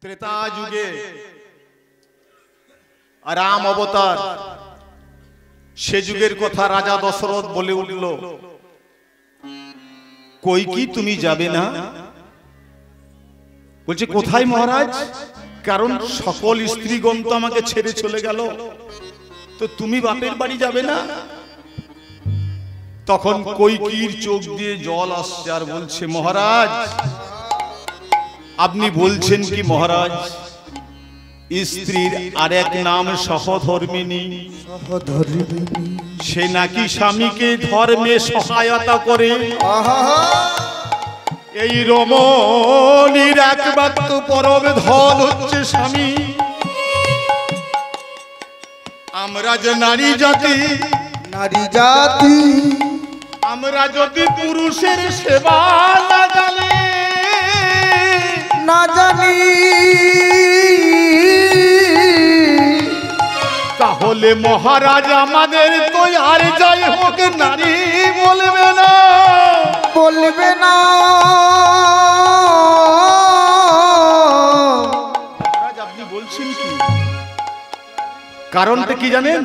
त्रेता जुगे राम अवतार से जुगेर कथा राजा दशरथ बोले उठल কইকি তুমি যাবে না বলছে কোথায় মহারাজ কারণ সকল স্ত্রীগণ তো আমাকে ছেড়ে চলে গেল তো তুমি বাপের বাড়ি যাবে না তখন কইকির চোখ দিয়ে জল আসছে আর বলছে মহারাজ আপনি বলছেন কি মহারাজ স্ত্রীর আরেক নাম সহধর্মিণী সে নাকি স্বামীকে ধর্মে সহায়তা করে এই রমণীর একমাত্র পরম ধন হচ্ছে স্বামী আমরা যে নারী জাতি আমরা যদি পুরুষের সেবা না জানি তাহলে মহারাজ আমাদের তো আর যাই হোক নারী বলবে না মহারাজ আপনি বলছেন কি কারণটা কি জানেন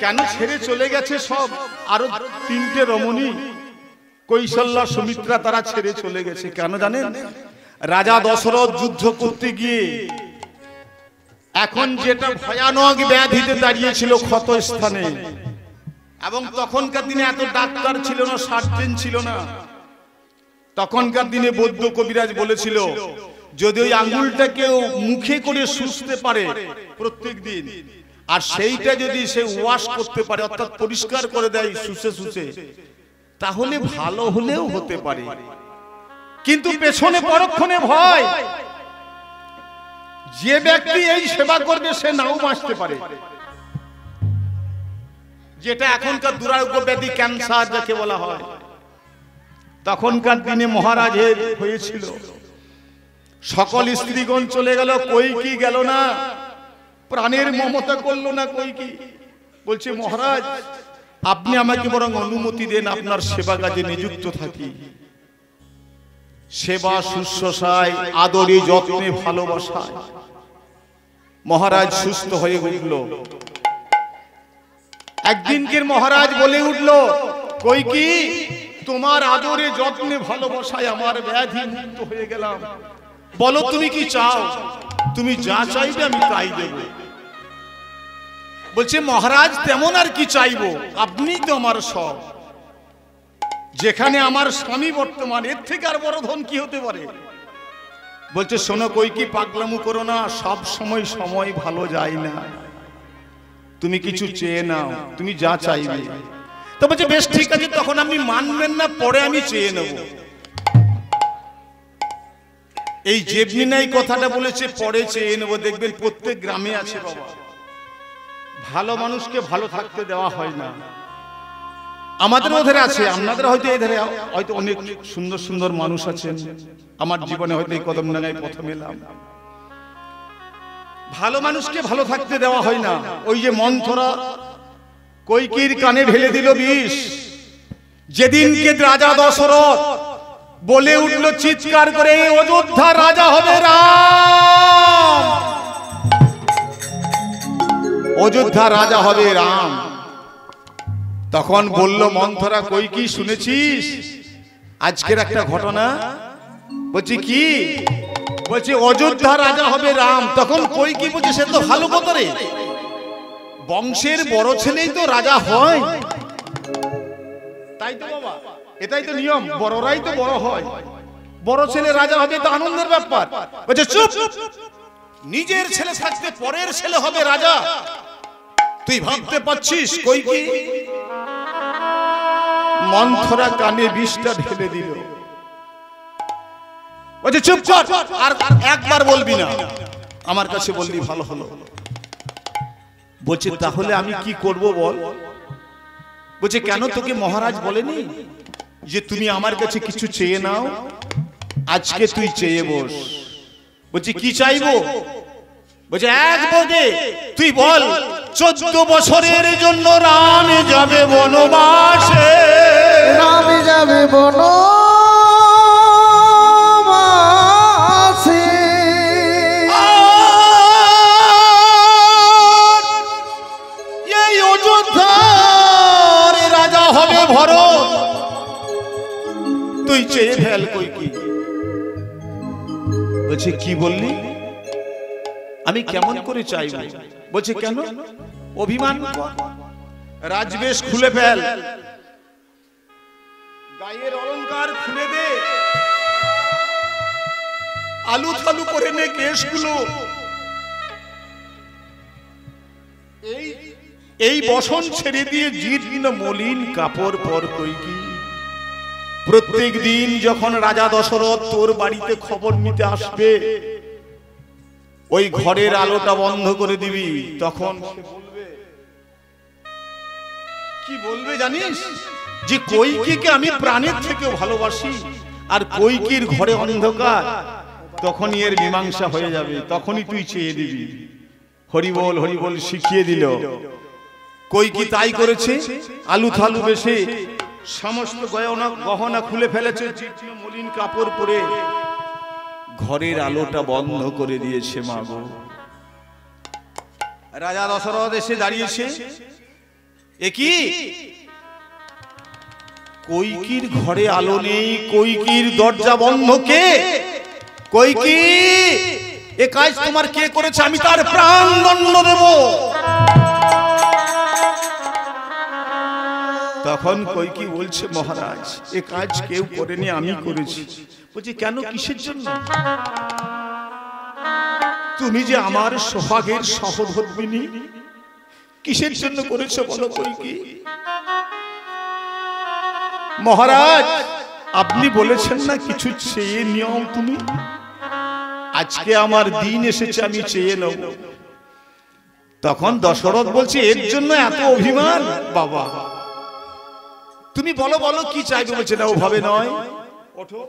কেন ছেড়ে চলে গেছে সব আরো তিনটে রমণী কৌশল্যা সুমিত্রা তারা ছেড়ে চলে গেছে কেন জানেন রাজা দশরথ যুদ্ধ করতে গিয়ে এখন যেটা ভয়ানক ব্যাধিতে দাঁড়িয়েছিল ক্ষত স্থানে এবং তখনকার দিনে এত ডাক্তার ছিল না সার্জন ছিল না তখনকার দিনে বৌদ্ধ কবিরাজ বলেছিল যদি ওই আঙ্গুলটাকে মুখে করে শুষতে পারে প্রত্যেকদিন আর সেইটা যদি সে ওয়াশ করতে পারে অর্থাৎ পরিষ্কার করে দেয় শুষে শুষে তাহলে ভালো হলেও হতে পারে কিন্তু পেছনে পরক্ষণে ভয় যে ব্যক্তি এই সেবা করবে সে নাও বাঁচতে পারে যেটা এখনকার দুরারোগ্য ব্যাধি ক্যান্সার যাকে বলা হয় তখনকার দিনে মহারাজের হয়েছিল সকল স্ত্রীগণ চলে গেল কইকি গেল না প্রাণের মমতা করলো না কইকি বলছে মহারাজ আপনি আমাকে বরং অনুমতি দেন আপনার সেবা কাজে নিযুক্ত থাকি সেবা শুশ্রূষায় আদরে যত্নে ভালোবাসায় মহারাজ সুস্থ হয়ে উঠল একদিনকের মহারাজ বলে উঠল কইকি তোমার আদরে যত্নে ভালোবাসায় আমার ব্যাধি মুক্ত হয়ে গেলাম বলো তুমি কি চাও তুমি যা চাইবে আমি তাই দেব বলছে মহারাজ তেমন আর কি চাইবো আপনি তো আমার সব যেখানে আমার স্বামী বর্তমান এর থেকে আর বড় ধন কি হতে পারে বলছে শোনো কইকি পাগলামু করো না সব সময় সময় ভালো যায় না তুমি কিছু চেয়ে নাও তুমি যা চাইবে তো বলছে বেশ ঠিক আছে তখন আপনি মানবেন না পরে আমি চেয়ে নেব এই যেমনি নাই কথাটা বলেছে পরে চেয়ে নেব দেখবেন প্রত্যেক গ্রামে আছে বাবা ভালো মানুষকে ভালো থাকতে দেওয়া হয় না আমাদের মধ্যে আছে আপনাদের হয়তো এই ধারে হয়তো অনেক সুন্দর সুন্দর মানুষ আছেন আমার জীবনে হয়তো এই কদমডাঙ্গায় প্রথম এলাম ভালো মানুষকে ভালো থাকতে দেওয়া হয় না ওই যে মন্থরা কইকির কানে ঢেলে দিল বিষ যেদিনকে রাজা দশরথ বলে উঠল চিৎকার করে অযোধ্যা রাজা হবে রাম অযোধ্যা রাজা হবে রাম তখন বলল মন্থরা কইকি শুনেছিস আজকের একটা ঘটনা বলছি কি বলছি অযোধ্যা রাজা হবে রাম তখন কইকি বলছে সে তো ভালো কথা রে বংশের বড় ছেলেই তো রাজা হয় তাই তো বাবা এটাই তো নিয়ম বড়রাই তো বড় হয় বড় ছেলে রাজা হবে তো আনন্দের ব্যাপার বলছে চুপ নিজের ছেলে থাকতে পরের ছেলে হবে রাজা তুই ভাবতে পারছিস কইকি মন্থরা কানে বিষটা ঢেলে দিল বলছে চুপ কর আর একবার বলবি না আমার কাছে বললি ভালো হলো বলছে তাহলে আমি কি করব বল বলছে কেন তোকে মহারাজ বলেনি যে তুমি আমার কাছে কিছু চেয়ে নাও আজকে তুই চেয়ে বস বলছে কি চাইবো বলছে এক বদে তুই বল 14 বছরের জন্য রাম যাবে বনবাসে বনবাসে বলছে কি বললি? আমি কেমন করে চাইব? বলছে কেন? অভিমান কর, রাজবেশ খুলে ফেল, গায়ের অলংকার খুলে দে, আলু থালু করে নে কেশগুলো। এই বসন ছেড়ে দিয়ে জীর্ণ মলিন কাপড় পর কইকি। প্রত্যেক দিন যখন রাজা দশরথ তোর বাড়িতে খবর নিতে আসবে, ওই ঘরের আলোটা বন্ধ করে দিবি। তখন সে বলবে, কি বলবে জানিস? যে কইকিকে আমি প্রাণের থেকেও ভালোবাসি, আর কইকির ঘরে অন্ধকার। তখনই এর মীমাংসা হয়ে যাবে, তখনই তুই চেয়ে দিবি। হরিবল হরিবল শিখিয়ে দিল। কইকি তাই করেছে। আলু থালু বেশে সমস্ত গহনা খুলে ফেলেছে, মলিন কাপড় পরে ঘরের আলোটা বন্ধ করে দিয়েছে। মা গো, রাজা দশরথ এসে দাঁড়িয়েছে। এ কি? কইকির ঘরে আলো নেই, কইকির দরজা বন্ধ। কে? কইকি, এ কাজ তোমার কে করেছে? আমি তার প্রাণ দণ্ড দেব। তখন কইকি বলছে, মহারাজ, এ কাজ কেউ করেনি, আমি করেছি। বলছি কেন, কিসের জন্য? তুমি যে আমার সোহাগের সহধর্মিনী, কিসের জন্য করেছো বলো কইকি? মহারাজ, আপনি বলেছেন না কিছু চেয়ে নিয়ম তুমি, আজকে আমার দিন এসেছে, আমি চেয়ে নেব। তখন দশরথ বলছে, এর জন্য এত অভিমান? বাবা, তুমি বলো বলো কি চাইবে? বলছে না, ওভাবে নয়, ওঠো।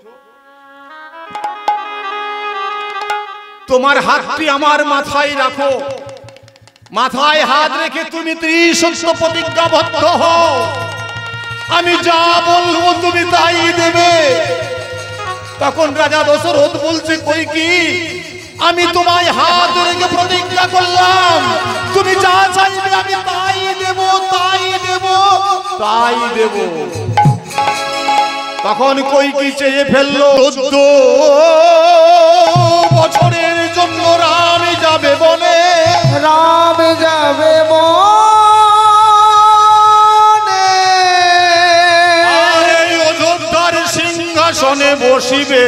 তোমার হাতটি আমার মাথায় রাখো, মাথায় হাত রেখে তুমি ত্রিসত্য প্রতিজ্ঞাবদ্ধ হও। আমি যা বলবো তুমি তাই দেবে। তখন রাজা দশরথ বলছে, কইকি, আমি তোমায় হাত রেখে প্রতিজ্ঞা করলাম, তুমি যা চাইবে আমি তাই দেব, তাই দেব, তাই দেব। তখন কইকি চেয়ে ফেললো, 14 বছরের জন্য রাম যাবে বনে, রাম যাবে বনে, আর এই অযোধ্যার সিংহাসনে বসিবে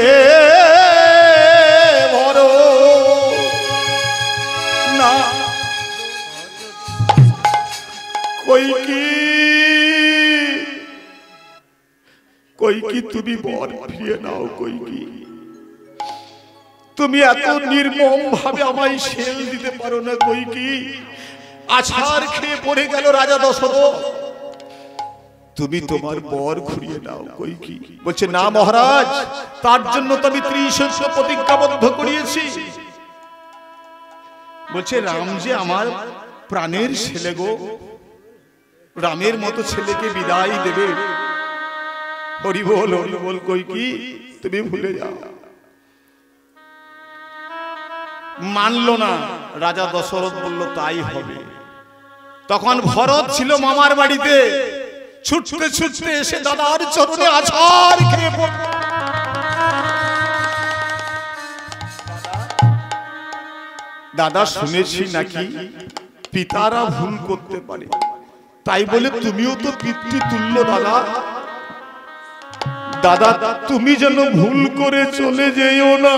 না। কইকি, কইকি তুমি বর ফিরিয়ে নাও। কইকি, তুমি এত নির্মম ভাবে আমায় শেল দিতে পারো না। কইকি, আছাড় খেয়ে পড়ে গেল রাজা দশরথ, তুমি তোমার বর ঘুরিয়ে নাও। কইকি বলছে, না মহারাজ, তার জন্য তো আমি ত্রিসহস্র প্রতিজ্ঞাবদ্ধ করিয়েছি। বলছে, রাম যে আমার প্রাণের ছেলে গো, রামের মতো ছেলেকে বিদায় দেবে? হরিবল হরিবল। কইকি, তুমি ভুলে যাও। মানল না। রাজা দশরথ বলল, তাই হবে। তখন ভরত ছিল মামার বাড়িতে, ছুটতে ছুটতে এসে দাদার চরণে আছাড় খেয়ে পড়ল। দাদা, শুনেছি নাকি পিতারা ভুল করতে পারে, তাই বলে তুমিও তো পিতৃতুল্য দাদা। দাদা, তুমি যেন ভুল করে চলে যেও না।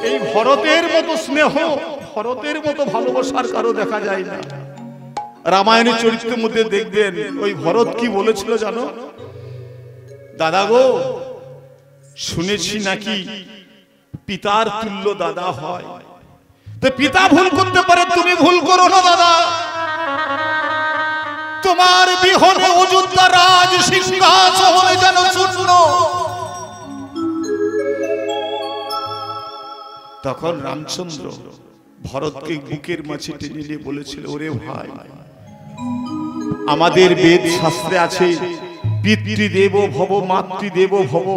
এই ভরতের মতো স্নেহ, ভরতের মতো ভালোবাসার কারো দেখা যায় না। রামায়ণের চরিত্রের মধ্যে দেখবেন ওই ভরত কি বলেছিল জানো? দাদা গো, শুনেছি নাকি পিতার তুল্য দাদা হয়। তো পিতা ভুল করতে পারে, তুমি ভুল করো না দাদা। তোমার বিহনে অযোধ্যা রাজ সিংহাসন যেন শূন্য। তখন রামচন্দ্র ভরতকে বুকের মাঝে টেনে নিয়ে বলেছিল, ওরে ভাই, আমাদের বেদ শাস্ত্রে আছে পিতৃদেব ভব মাতৃদেব ভব।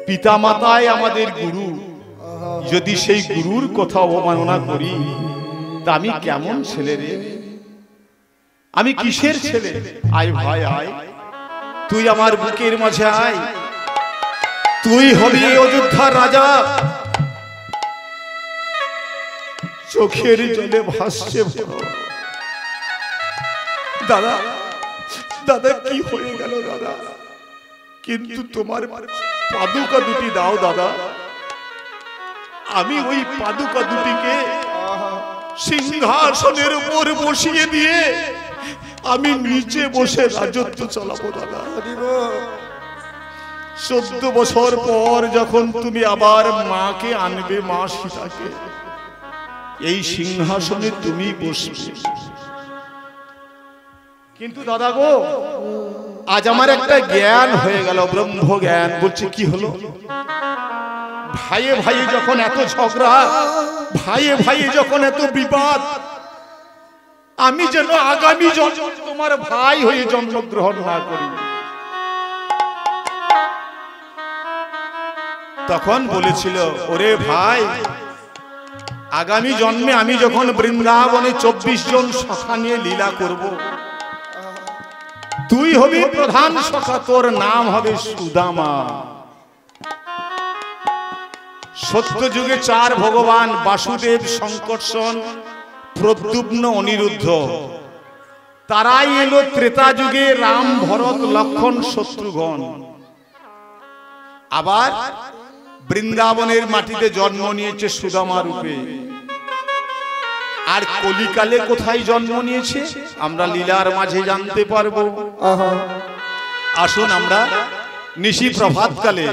পিতা মাতাই আমাদের গুরু, যদি সেই গুরুর কথা অবমাননা করি তা আমি কেমন ছেলে রে? আমি কিসের ছেলে? আয় ভাই আয়, তুই আমার বুকের মাঝে আয়, তুই হবি অযোধ্যার রাজা। চোখের জলে ভাসছে দাদা, দাদা কি হয়ে গেল দাদা? কিন্তু তোমার পাদুকা দুটি দাও দাদা, আমি ওই পাদুকা দুটিকে সিংহাসনের উপর বসিয়ে দিয়ে আমি নিচে বসে রাজত্ব চালাবো দাদা। 14 বছর পর যখন তুমি আবার মাকে আনবে, মা সীতাকে, এই সিংহাসনে তুমি বসবে। কিন্তু দাদা গো, আজ আমার একটা জ্ঞান হয়ে গেল, ব্রহ্ম জ্ঞান। বলছে কি হলো? ভাইয়ে ভাইয়ে যখন এত ঝগড়া, ভাইয়ে ভাইয়ে যখন এত বিবাদ, আমি যেন আগামী জন্ম তোমার ভাই হয়ে জন্মগ্রহণ না করি। তখন বলেছিল, ওরে ভাই, আগামী জন্মে আমি যখন বৃন্দাবনে 24 জন সখা নিয়ে লীলা করব, তুই হবি প্রধান সখা, তোর নাম হবে সুদামা। সত্য যুগে 4 ভগবান, বাসুদেব, সংকর্ষণ, প্রদ্যুম্ন, অনিরুদ্ধ। তারাই এলো ত্রেতা যুগে, রাম, ভরত, লক্ষ্মণ, শত্রুঘ্ন। আবার বৃন্দাবনের মাটিতে জন্ম নিয়েছে সুদামা রূপে। আর কলিকালে কোথায় জন্ম নিয়েছে আমরা লীলার মাঝে জানতে পারবো। আসুন আমরা নিশি প্রভাতকালে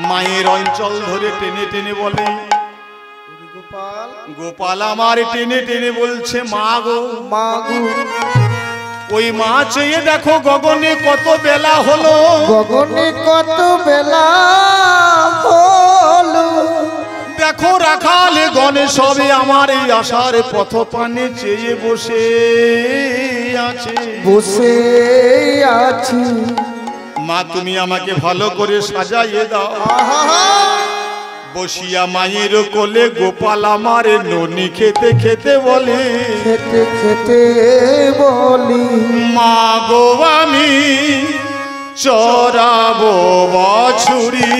মায়ের অঞ্চল ধরে টেনে টেনে বলে, গোপাল আমার টেনে টেনে বলছে, মা গো, মা গো। ওই মা চেয়ে দেখো গগনে কত বেলা হলো, গগনে কত বেলা হলো। দেখো রাখালে গণে সবে আমার এই আশার পথ পানে চেয়ে বসে আছে, বসে আছি। মা তুমি আমাকে ভালো করে সাজাইয়ে দাও। বসিয়া মায়ের কোলে গোপাল আমার ননি খেতে খেতে বলে, খেতে খেতে বলি, মা গো আমি চরাবো বাছুরি,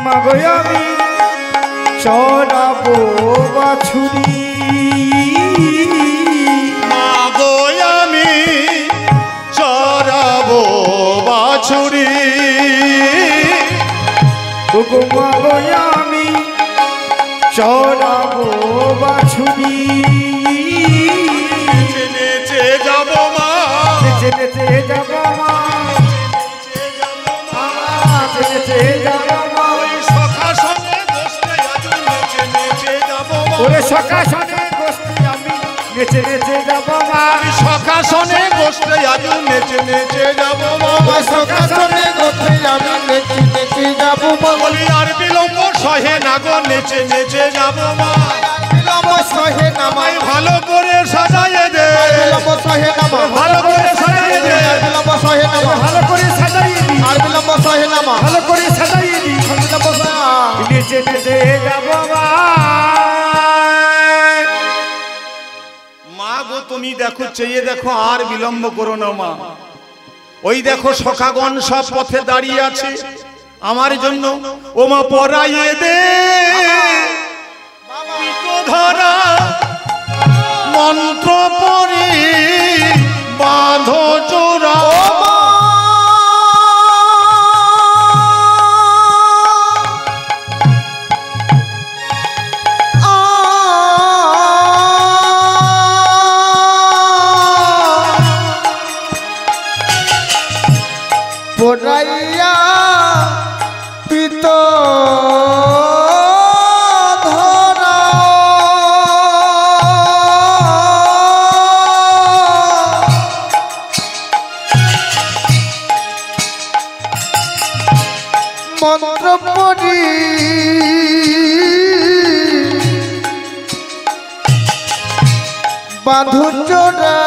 মা গো আমি চরাবো বাছুরি, মা গো আমি চরাবো বাছুরি, মা গো আমি চরাবো বাছুরি। নেচে নেচে যাবো মা, নেচে নেচে যাবো মা, নেচে যাবো মা। সখা সঙ্গে বসতে আজু নেচে নেচে যাবো মা, ওরে সখা সনে বসতে আমি নেচে নেচে যাবো মা, সখা সনে বসতে আজু নেচে নেচে যাবো মা, সখা সনে বসতে আমি নেচে নেচে যাবো মা। বলি আর বিলম্ব সহে না গো, নেচে নেচে যাবো মা, বিলম্ব সহে না মা, ভালো করে সাজাইয়ে দে, বিলম্ব সহে না মা, ভালো করে সাজাইয়ে দে, বিলম্ব সহে না মা, ভালো করে সাজাইয়ে দি, আর বিলম্ব সহে না মা, ভালো করে সাজাইয়ে দি, বিলম্ব সহে। নেচে নেচে যাবো মা। মা গো তুমি দেখো, চেয়ে দেখো, আর বিলম্ব করো না মা। ওই দেখো সখাগণ সব পথে দাঁড়িয়ে আছে আমার জন্য, ও মা পরাইয়ে দে ধরা মন্ত্র পড়ি বাঁধো জোড়া, পড়াইয়া পিত ধরা, মন্ত্র পড়ি বাঁধু চোরা,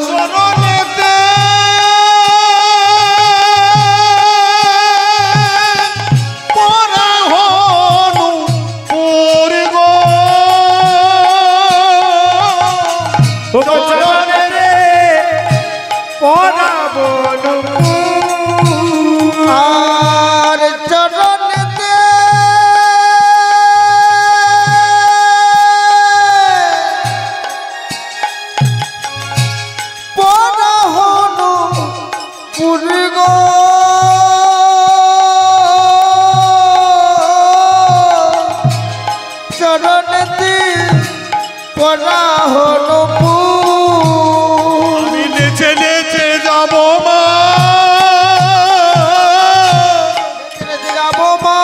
চরণেতে পরা হনু পূর্ব, চরণে পরাবো আর চরণেতে পড়া হলো পুরগ চরণেতে পড়া হলো আমি নেচে নেচে যাব মা, যাবো মা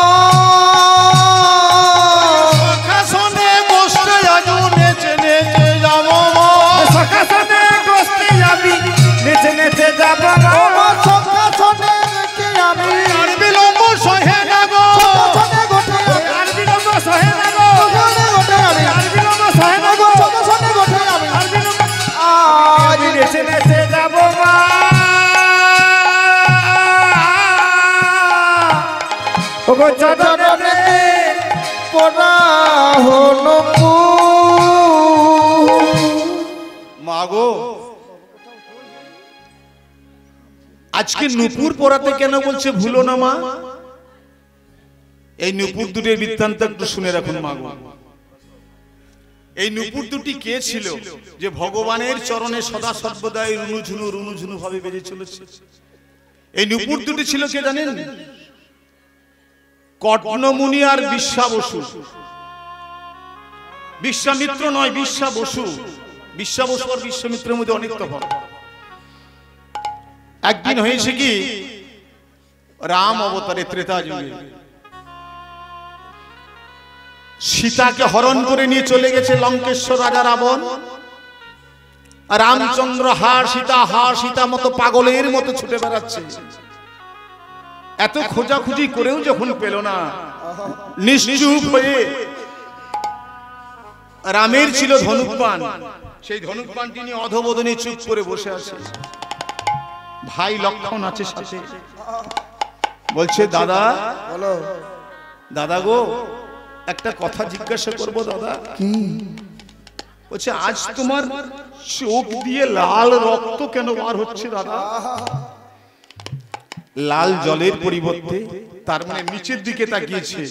শাসনে বসতে আজও নেচে নেচে যাব মা। সকাশনে গোষ্ঠী আমি নেচে নেচে যাব আমার সকাশনে রেখে আমি আর বিলম্ব সহে না গো, সকাশনে গোটে আমি আর বিলম্ব সহে না গো সকাশনে গোটে আমি আর বিলম্ব সহে না গো সকাশনে গোটে আমি আর বিলম্ব আজ আমি নেচে নেচে যাব মা ওগো চরণে চরণে পড়া হলো মা গো আজকে নূপুর পরাতে কেন বলছে ভুলো না মা? এই নূপুর দুটির বৃত্তান্ত একটু শুনে রাখুন মা গো। এই নূপুর দুটি কে ছিল যে ভগবানের চরণে সদা সর্বদাই রুনুঝুনু ভাবে বেজে চলেছে? এই নূপুর দুটি ছিল কে জানেন? কর্ণমুনি আর বিশ্বা বসু। বিশ্বামিত্র নয়, বিশ্বা বসু। বিশ্বা বসু আর বিশ্বামিত্রের মধ্যে অনেক তফাৎ। একদিন হয়েছে কি, রাম অবতারে ত্রেতা যুগে সীতাকে হরণ করে নিয়ে চলে গেছে লঙ্কেশ্বর রাজা রাবণ। রামচন্দ্র হা সীতা মতো পাগলের মতো ছুটে বেড়াচ্ছে। এত খোঁজাখুঁজি করেও যখন পেল না, নিশ্চুপ হয়ে, রামের ছিল ধনুকবাণ, সেই ধনুকবাণটি নিয়ে অধবদনে চুপ করে বসে আছে। ভাই লক্ষণ আছে সাথে, বলছে দাদা, বলো দাদা গো একটা কথা জিজ্ঞাসা করব দাদা। বলছে আজ তোমার চোখ দিয়ে লাল রক্ত কেন বার হচ্ছে দাদা? লাল জলের পরিবর্তে তার মানে নিচের দিকে তাকিয়েছে।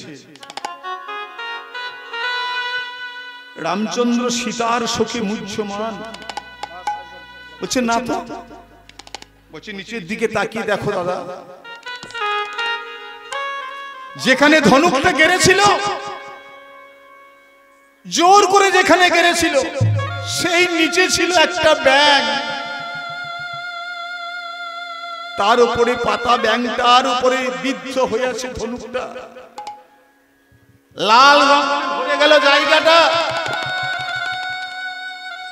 রামচন্দ্র সীতার শোকে মুহ্যমান। বলছে না তো। বলছে নিচের দিকে তাকিয়ে দেখো দাদা, যেখানে ধনুকটা গেড়েছিল, জোর করে যেখানে গেড়েছিল, সেই নিচে ছিল একটা ব্যাঙ। তার উপরে পাতা ব্যাঙটার উপরে বিদ্ধ হয়ে আছে ধনুকটা। লাল রং ভরে গেল জায়গাটা।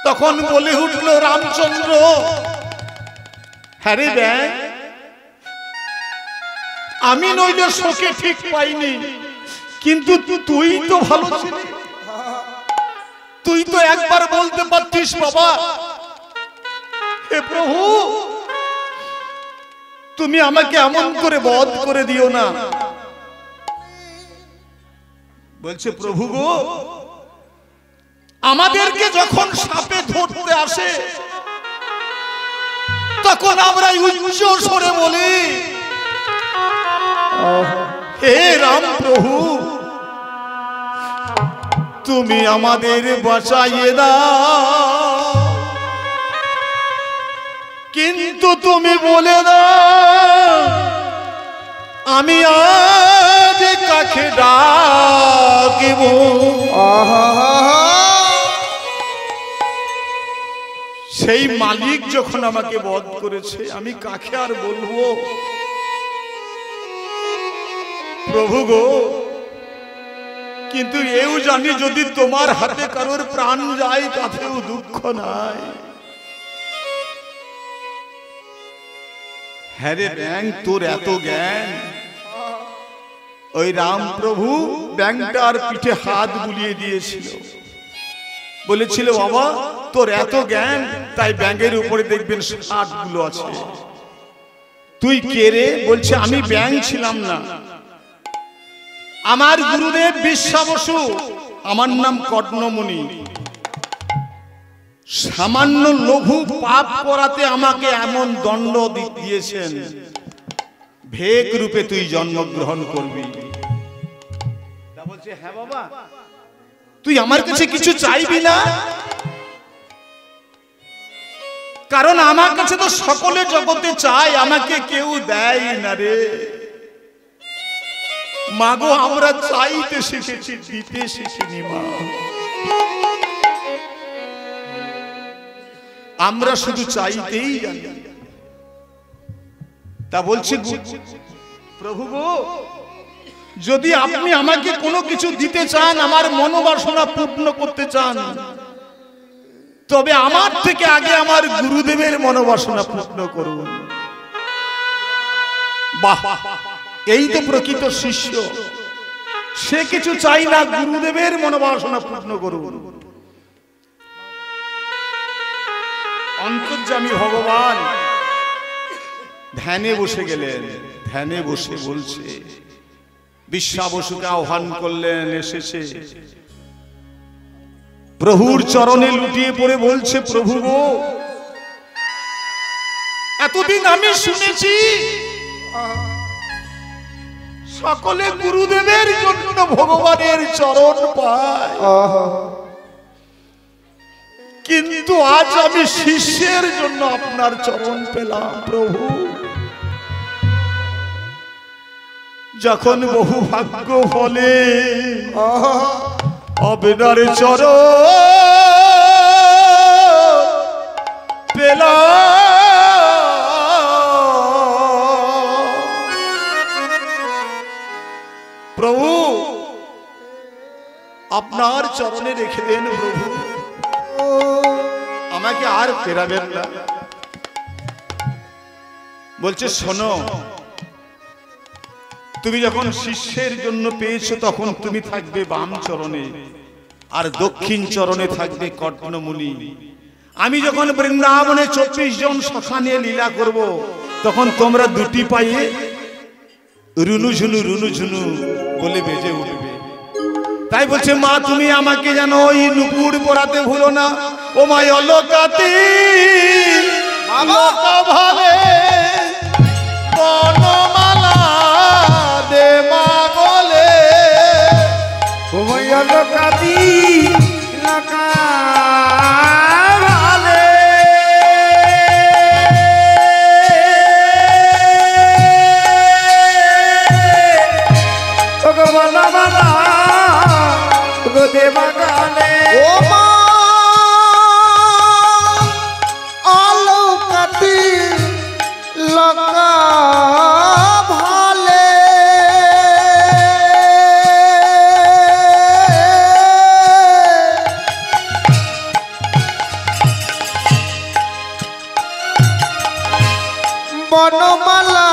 তখন বলে উঠল রামচন্দ্র, হ্যাঁ রে ব্যাঙ, আমি নইলে শোকে ঠিক পাইনি, কিন্তু তুই তো ভালো ছিলি। তুই তো একবার বলতে পারতিস বাবা, হে প্রভু তুমি আমাকে এমন করে বধ করে দিও না। বলছে প্রভু গো, আমাদেরকে যখন সাপে ধরতে আসে তখন আমরা উচ্চ স্বরে বলি, হে রাম প্রভু তুমি আমাদের বাঁচাইয়ে দাও। কিন্তু তুমি বলে দাও আমি আজ কাকে ডাকিব। সেই মালিক যখন আমাকে বধ করেছে, আমি কাকে আর বলবো? প্রভু গো, কিন্তু এও জানি যদি তোমার হাতে কারোর প্রাণ যায় তাতেও দুঃখ নাই। হ্যাঁ রে ব্যাং, তোর এত জ্ঞান। ওই রাম প্রভু ব্যাংটার পিঠে হাত বুলিয়ে দিয়েছিল, বলেছিল বাবা তোর এত জ্ঞান, তাই ব্যাঙের উপরে দেখবেন 60 গুলো আছে। তুই কে রে? বলছে আমি ব্যাং ছিলাম না, আমার গুরুদেব বিশ্বা বসু, আমার নাম কর্ণমুনি। সামান্য লঘু পাপ করাতে আমাকে এমন দণ্ড দিয়েছেন, ভেক রূপে তুই জন্মগ্রহণ করবি। বলছে হ্যাঁ বাবা, তুই আমার কাছে কিছু চাইবি না? কারণ আমার কাছে তো সকলে জগতে চাই, আমাকে কেউ দেয় না রে। মাগো আমরা চাইতে শিখেছি, দিতে শিখিনি মা। আমরা শুধু চাইতেই জানি। তা বলছি প্রভু গো, যদি আপনি আমাকে কোনো কিছু দিতে চান, আমার মনোবাসনা পূর্ণ করতে চান, তবে আমার থেকে আগে আমার গুরুদেবের মনোবাসনা পূর্ণ করুন। বাহ, এই তো প্রকৃত শিষ্য। সে কিছু চাই না, গুরুদেবের মনোবাসনা পূর্ণ করুন। অন্তর্যামী ভগবান ধ্যানে বসে গেলেন। ধ্যানে বসে বলছে, বিশ্বা বসুকে আহ্বান করলেন, এসেছে। প্রভুর চরণে লুটিয়ে পড়ে বলছে, প্রভু গো, এতদিন আমি শুনেছি সকলে গুরুদেবের জন্য ভগবানের চরণ পায়, কিন্তু আজ আমি শিষ্যের জন্য আপনার চরণ পেলাম। প্রভু, যখন বহু ভাগ্য ফলে আপনার চরণ পেলাম, প্রভু আপনার চরণে রেখে দেন। প্রভু আমাকে আর ফেরাবেন না। বলছে শোনো, তুমি যখন শিষ্যের জন্য পেয়েছো, তখন তুমি থাকবে বাম চরণে, আর দক্ষিণ চরণে থাকবে কর্ণমুনি। আমি যখন বৃন্দাবনে 24 জন সখা নিয়ে লীলা করব, তখন তোমরা দুটি পায়ে রুনুঝুনু রুনুঝুনু বলে বেজে উঠবে। তাই বলছে মা, তুমি আমাকে যেন ওই নুপুর পরাতে ভুলো না। ও মা অলকাতি ভাবে বনমালা দে মা বলে, ও অলকাতি লকা ভালে, ও বনমালা গো দে মা গালে। ও মা অলকাতি লকা ভালে, বনমালা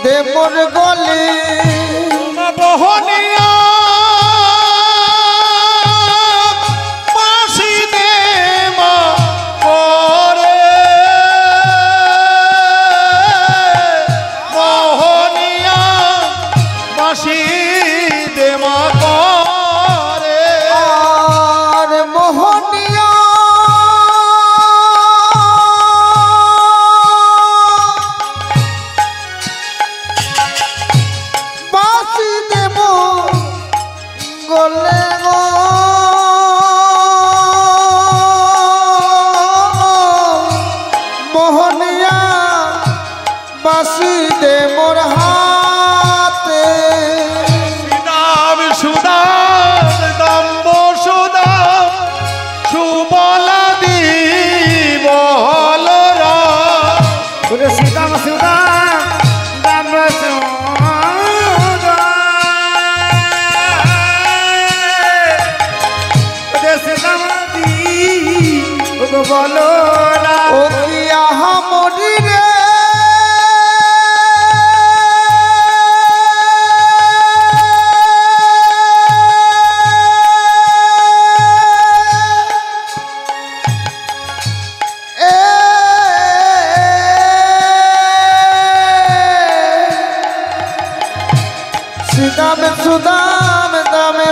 দে মোর গলে, বহনিয়া পাশি দে মা করে, বহনিয়া পাশি দে মা করে, আর মোহনিয়া বাসি দেব গলে গো, মোহনিয়া বাসি দে মোর হাতে, দাম সুদাম দাম্ব সুদাম সুবলা দিবলরা, ওরে সীতাম সুদা দাম সুদা, ওরে সীতাম দি ও গো বলো না। ও কি আহা মরি রে, সুদাম সুদাম দামে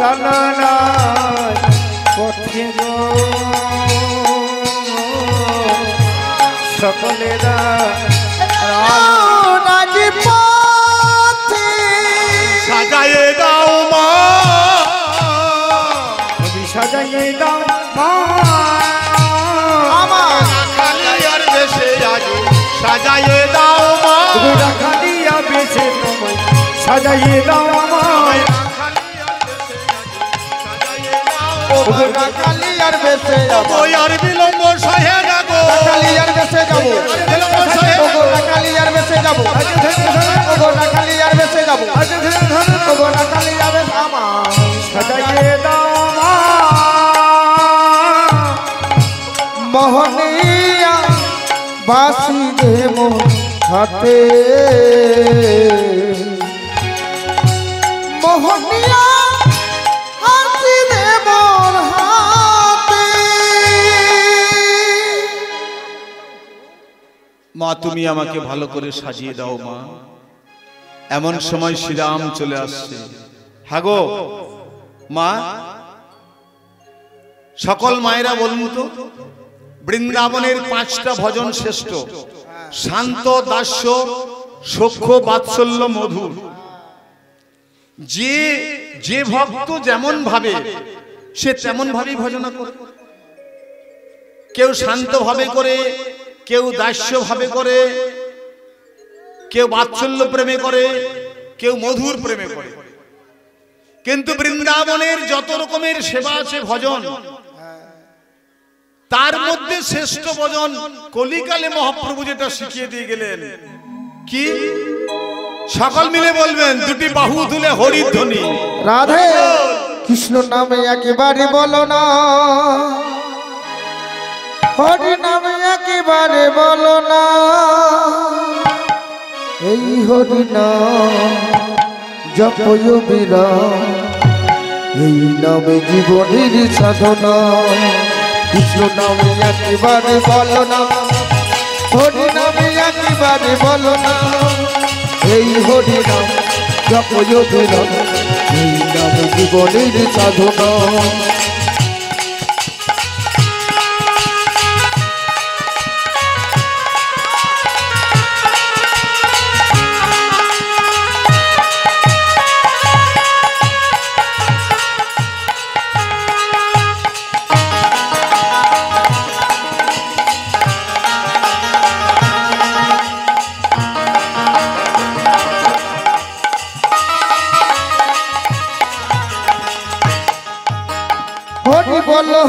চলনায় পথে গো সকলেরা রাজি পথে সাজায়ে দাও মা সাজাইয়ে দাও মা আমার কালিয়ার বেশে আজ সাজায়ে দাও মা রাখালিয়া বেছে তোমায় সাজাইয়ে দাও আমায় কালিয়ার বেশে যাবো ওই আর বিলম্ব সহে না গো কালিয়ার বেশে যাবো কালিয়ার বেশে যাবো কালিয়ার বেশে যাবো কালিয়ার বেশে আমার সাজাইয়ে দাও মা মোহনিয়া বাসি দেব হাতে মোহনিয়া বাসি দেব হাতে মা তুমি আমাকে ভালো করে সাজিয়ে দাও মা এমন সময় শ্রীরাম চলে আসছে হ্যাঁ গো মা সকল মায়েরা বলুন তো বৃন্দাবনের 5টা ভজন শ্রেষ্ঠ শান্ত দাস্য সখ্য বাৎসল্য মধুর যে যে ভক্ত যেমন ভাবে সে তেমন ভাবেই ভজনা করে কেউ শান্ত ভাবে করে কেউ দাস্য ভাবে করে কেউ বাৎসল্য প্রেমে করে কেউ মধুর প্রেমে করে কিন্তু বৃন্দাবনের যত রকমের সেবা আছে ভজন তার মধ্যে শ্রেষ্ঠ ভজন কলিকালে মহাপ্রভু যেটা শিখিয়ে দিয়ে গেলেন কি সকল মিলে বলবেন দুটি বাহু তুলে হরি ধ্বনি রাধে কৃষ্ণ নামে একেবারে বলো না হরি নামে একেবারে বলো না এই হরি নাম জপয় বিরাম এই নামে জীবনের সাধনা কৃষ্ণ নামে একেবারে বলো না হরি নামে একেবারে বলো না এই হরি নাম জপয় বিরাম এই নামে জীবনের সাধনা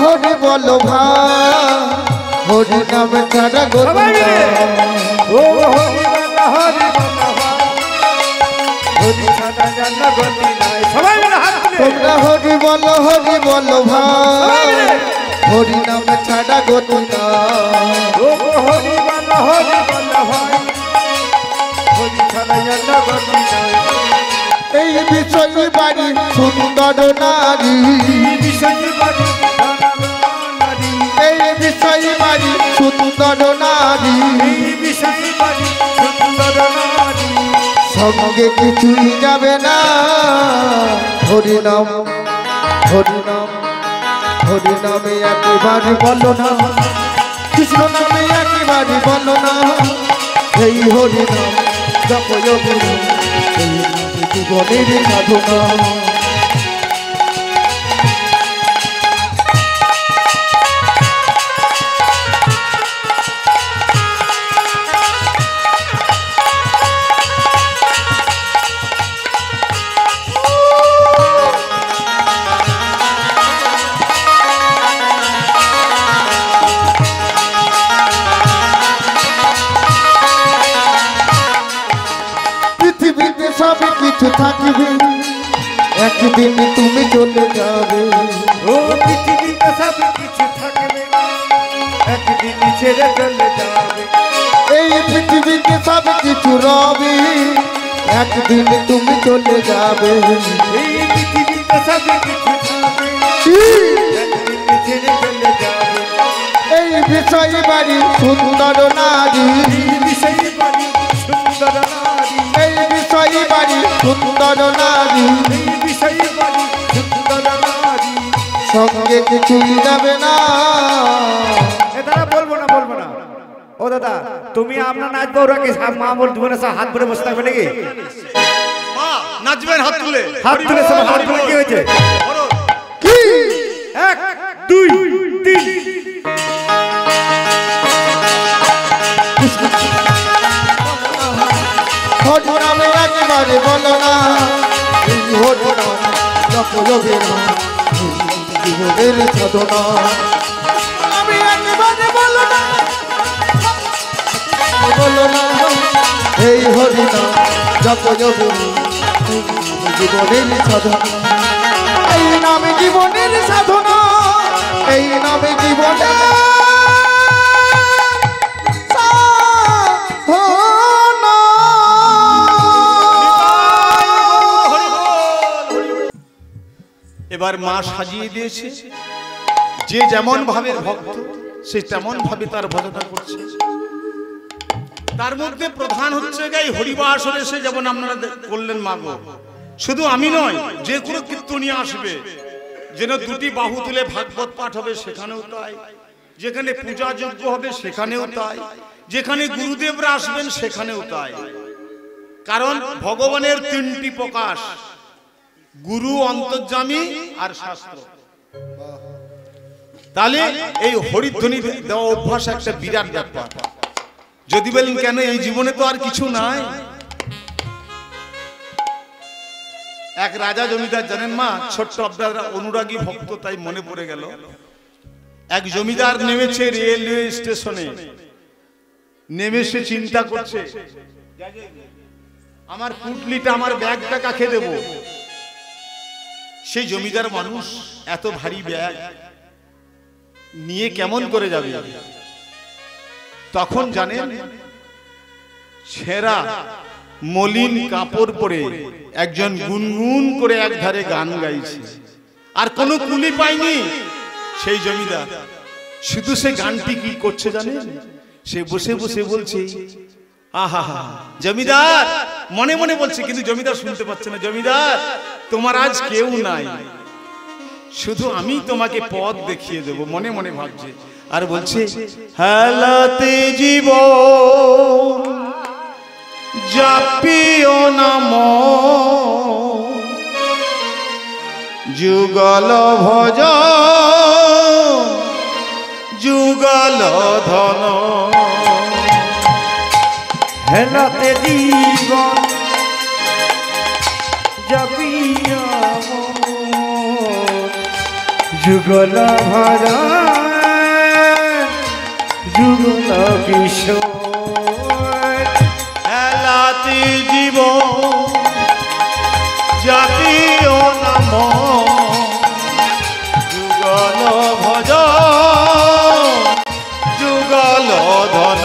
হরি বলো ভাই হরি নামে ছাড়া গোবিন্দ ও হরি বলা হরি বলা হরি ছাড়া জানা গতি নাই সবাই মিলে হাত তুলে তোমরা হরি বলো ভাই হরি নামে ছাড়া গোবিন্দ ও হরি বলা ভাই হরি ছাড়া জানা গতি নাই এই বিষয় বাড়ি সুন্দর নারী বিষয় বাড়ি এই বিষয় বাড়ি সুন্দর নারী বিষয় বাড়ি সুন্দর নারী সঙ্গে কিছুই যাবে না হরিনাম হরিনাম হরিনামে একেবারে বলো না কৃষ্ণ নামে একেবারে বলো না এই হরিনাম জপয় বিরাম এই নামে জীবনের সাধনা কিছু থাকবে একদিন তুমি চলে যাবে ও পৃথিবীতে সব কিছু থাকবে একদিন ছেড়ে চলে যাবে এই পৃথিবীতে সব কিছু রবে একদিন তুমি চলে যাবে এই পৃথিবীতে সব কিছু থাকবে একদিন ছেড়ে চলে যাবে এই বিষয় বাড়ি সুন্দর নারী এই বিষয় বাড়ি সুন্দর নারী এই বিষয় বাড়ি সুন্দর নারী এই বিষয় বাড়ি সুন্দর সঙ্গে কিছুই যাবে না। এ দাদা বলবো না বলবো না। ও দাদা তুমি আপনার নাচবো, ওরা কি মা বল দুজনে সব হাত ধরে বসে থাকবে নাকি? মা নাচবেন হাত তুলে, হাত তুলে সব হাত তুলে কি হয়েছে? বলো। কি 1 2 3 হরিনামে একেবারে বলো না, এই হরিনাম জপবে না জীবনের সাধনা। আমি একেবারে বলো না, বলো না এই হরিনাম জপবে না জীবনের সাধনা। এই নামে জীবনের সাধনা, এই নামে জীবনের এবার মা সাজিয়ে দিয়েছে, যে যেমন ভাবে ভক্ত সে তেমন ভাবে তার ভজনা করছে। তার মধ্যে প্রধান হচ্ছে গাই হরিবাসরে এসে যেমন আপনারা করলেন মা গো, শুধু আমি নয়, যে কোনো কীর্তনীয় আসবে যেন দুটি বাহু তুলে ভাগবত পাঠ হবে সেখানেও তাই, যেখানে পূজা যজ্ঞ হবে সেখানেও তাই, যেখানে গুরুদেবরা আসবেন সেখানেও তাই। কারণ ভগবানের তিনটি প্রকাশ, গুরু, অন্তর্যামী আর শাস্ত্র। তাহলে এই হরিধ্বনি দেওয়া অভ্যাস একটা বিরাট ব্যাপার। যদি বলেন কেন, এই জীবনে তো আর কিছু নাই। এক রাজা জমিদার জানেন মা, ছোট্ট আপনার অনুরাগী ভক্ত তাই মনে পড়ে গেল। এক জমিদার নেমেছে রেলওয়ে স্টেশনে, নেমে সে চিন্তা করছে আমার পুটলিটা, আমার ব্যাগটা কাকে দেব। সেই জমিদার মানুষ, এত ভারী ব্যাগ নিয়ে কেমন করে যাবে। তখন জানেন ছেঁড়া মলিন কাপড় পরে একজন গুনগুন করে একধারে গান গাইছে, আর কোনো কুলি পায়নি সেই জমিদার। শুধু সে গানটি কি করছে জানেন, সে বসে বসে বলছে আহা হা। জমিদার মনে মনে বলছে, কিন্তু জমিদার শুনতে পাচ্ছে না। জমিদার তোমার আজ কেউ নাই, শুধু আমি তোমাকে পথ দেখিয়ে দেব, মনে মনে ভাবছে। আর বলছে হালাতে জীবন জাপিও নাম যুগল ভজ যুগল ধন। হেলাতে জীবন জপিয়া যুগল ভরা যুগল কিশোর। হেলাতে জীবন জাতীয় নাম যুগল ভজ যুগল ধন।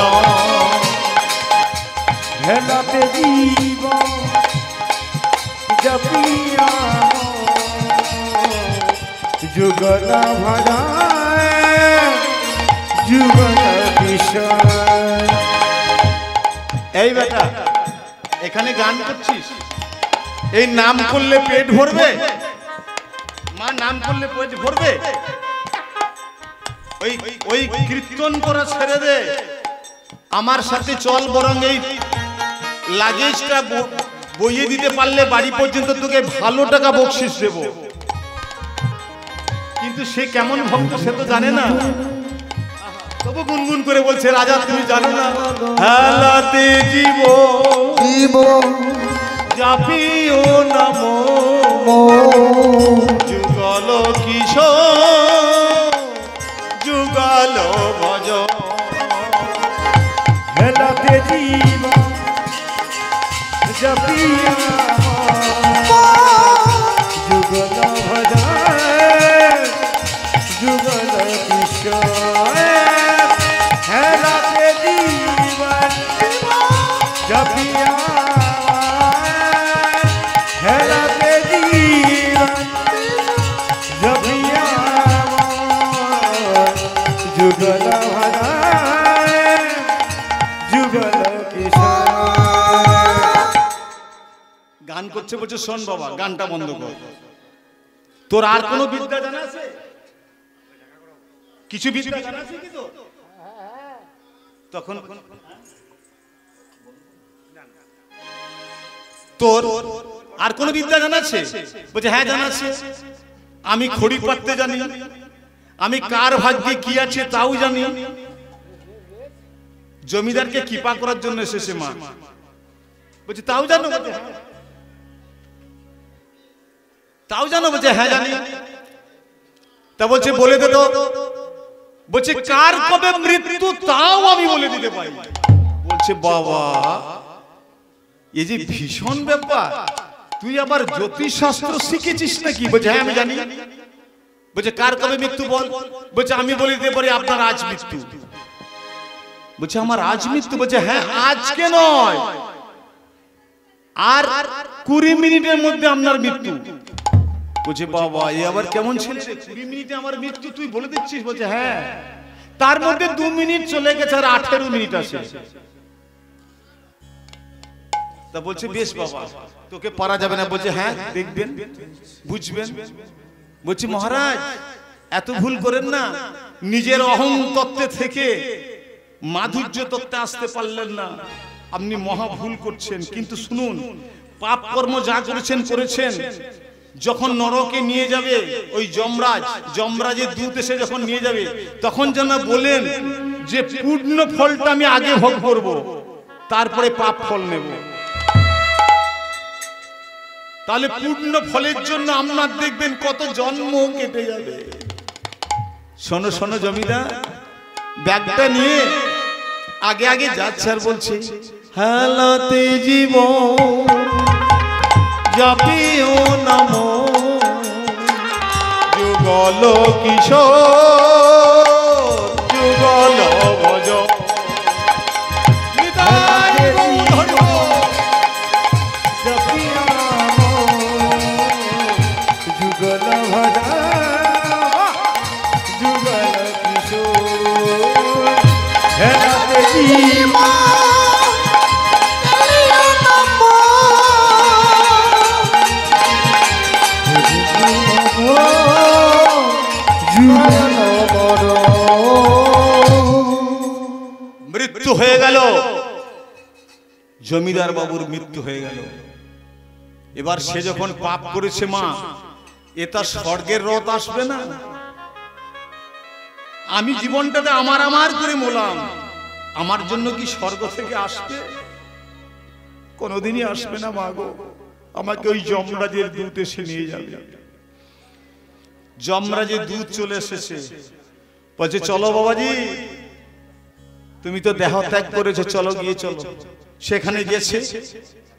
হেলাতে জীবন জপিয়া যুগল ভরা যুগল কিশোর। এই বেটা, এখানে গান করছিস, এই নাম করলে পেট ভরবে? মা নাম করলে পেট ভরবে? ওই ওই কীর্তন করা ছেড়ে দে, আমার সাথে চল, বরং এই লাগেজটা বইয়ে দিতে পারলে বাড়ি পর্যন্ত তোকে ভালো টাকা বকশিস দেব। কিন্তু সে কেমন ভক্ত সে তো জানে না, তবু গুনগুন করে বলছে রাজা তুমি জানো না, হেলাতে জীবন জাপিও নাম যুগল কিশোর যুগল ভজ। হেলাতে জীবন জপিয়া যুগল ভরা যুগল কিশোর। হেলাতে জীবন জপিয়া হেলাতে জীবন জপিয়া যুগল ভরা যুগল কিশোর। গান করছে বলছে শোন বাবা, গানটা বন্ধ কর, তোর আর কোনো বিদ্যা জানা আছে? কিছু বিদ্যা জানা আছে কি? তো তখন তোর আর কোন বিদ্যা জানা আছে? বলছে হ্যাঁ জানা আছে, আমি খড়ি পাততে জানি, আমি কার ভাগ্যে কি আছে তাও জানি। জমিদারকে কৃপা করার জন্য এসেছে মা। বলছে তাও জানো? তাও জানো? বলছে হ্যাঁ জানি। তা বলছে বলে দে তো। বলছে কার কবে মৃত্যু তাও আমি বলে দিতে পারি। বলছে বাবা এই যে ভীষণ ব্যাপার, তুই আবার জ্যোতিষ শাস্ত্র শিখেছিস নাকি? বলছে হ্যাঁ আমি জানি। বলছে কার কবে মৃত্যু বল। বলছে আমি বলে দিতে পারি আপনার আজ মৃত্যু। বলছে আমার আজ মৃত্যু? বলছে হ্যাঁ আজকে নয়, আর 20 মিনিটের মধ্যে আপনার মৃত্যু। বলছে বাবা এ আবার কেমন ছেলে, 20 মিনিটে আমার মৃত্যু তুই বলে দিচ্ছিস? বলছে হ্যাঁ। তার মধ্যে 2 মিনিট চলে গেছে আর 18 মিনিট আছে। তা বলছে বেশ বাবা তোকে পারা যাবে না। বলছে হ্যাঁ দেখবেন বুঝবেন। বলছি মহারাজ এত ভুল করেন না, নিজের অহং তত্ত্বে থেকে মাধুর্য তত্ত্বে আসতে পারলেন না, আপনি মহা ভুল করছেন। কিন্তু শুনুন, পাপ কর্ম যা করেছেন করেছেন, যখন নরকে নিয়ে যাবে ওই যমরাজের দূত এসে যখন নিয়ে যাবে, তখন যেন বলেন যে পূর্ণ ফলটা আমি আগে ভোগ করব, তারপরে পাপ ফল নেব। তাহলে পূর্ণ ফলের জন্য আপনার দেখবেন কত জন্ম কেটে যাবে। শোনো শোনো জমিদার, ব্যাগটা নিয়ে আগে আগে যাচ্ছে আর বলছে হালাতে জীবন জপিও নমো যুগল কিশোর যুগল ভজ মৃত্যু হয়ে গেল, জমিদার বাবুর মৃত্যু হয়ে গেল। এবার সে যখন পাপ করেছে মা, এ তার স্বর্গের রথ আসবে না? আমি জীবনটাতে আমার আমার করে মোলাম, আমার জন্য কি স্বর্গ থেকে আসবে? কোনোদিনই আসবে না মা গো। আমাকে ওই যমরাজের দূত এসে নিয়ে যাবে। যমরাজের দূত চলে এসেছে, বলছে চলো বাবাজি তুমি তো দেহ ত্যাগ করেছো, চলো গিয়ে চলো। সেখানে গেছে,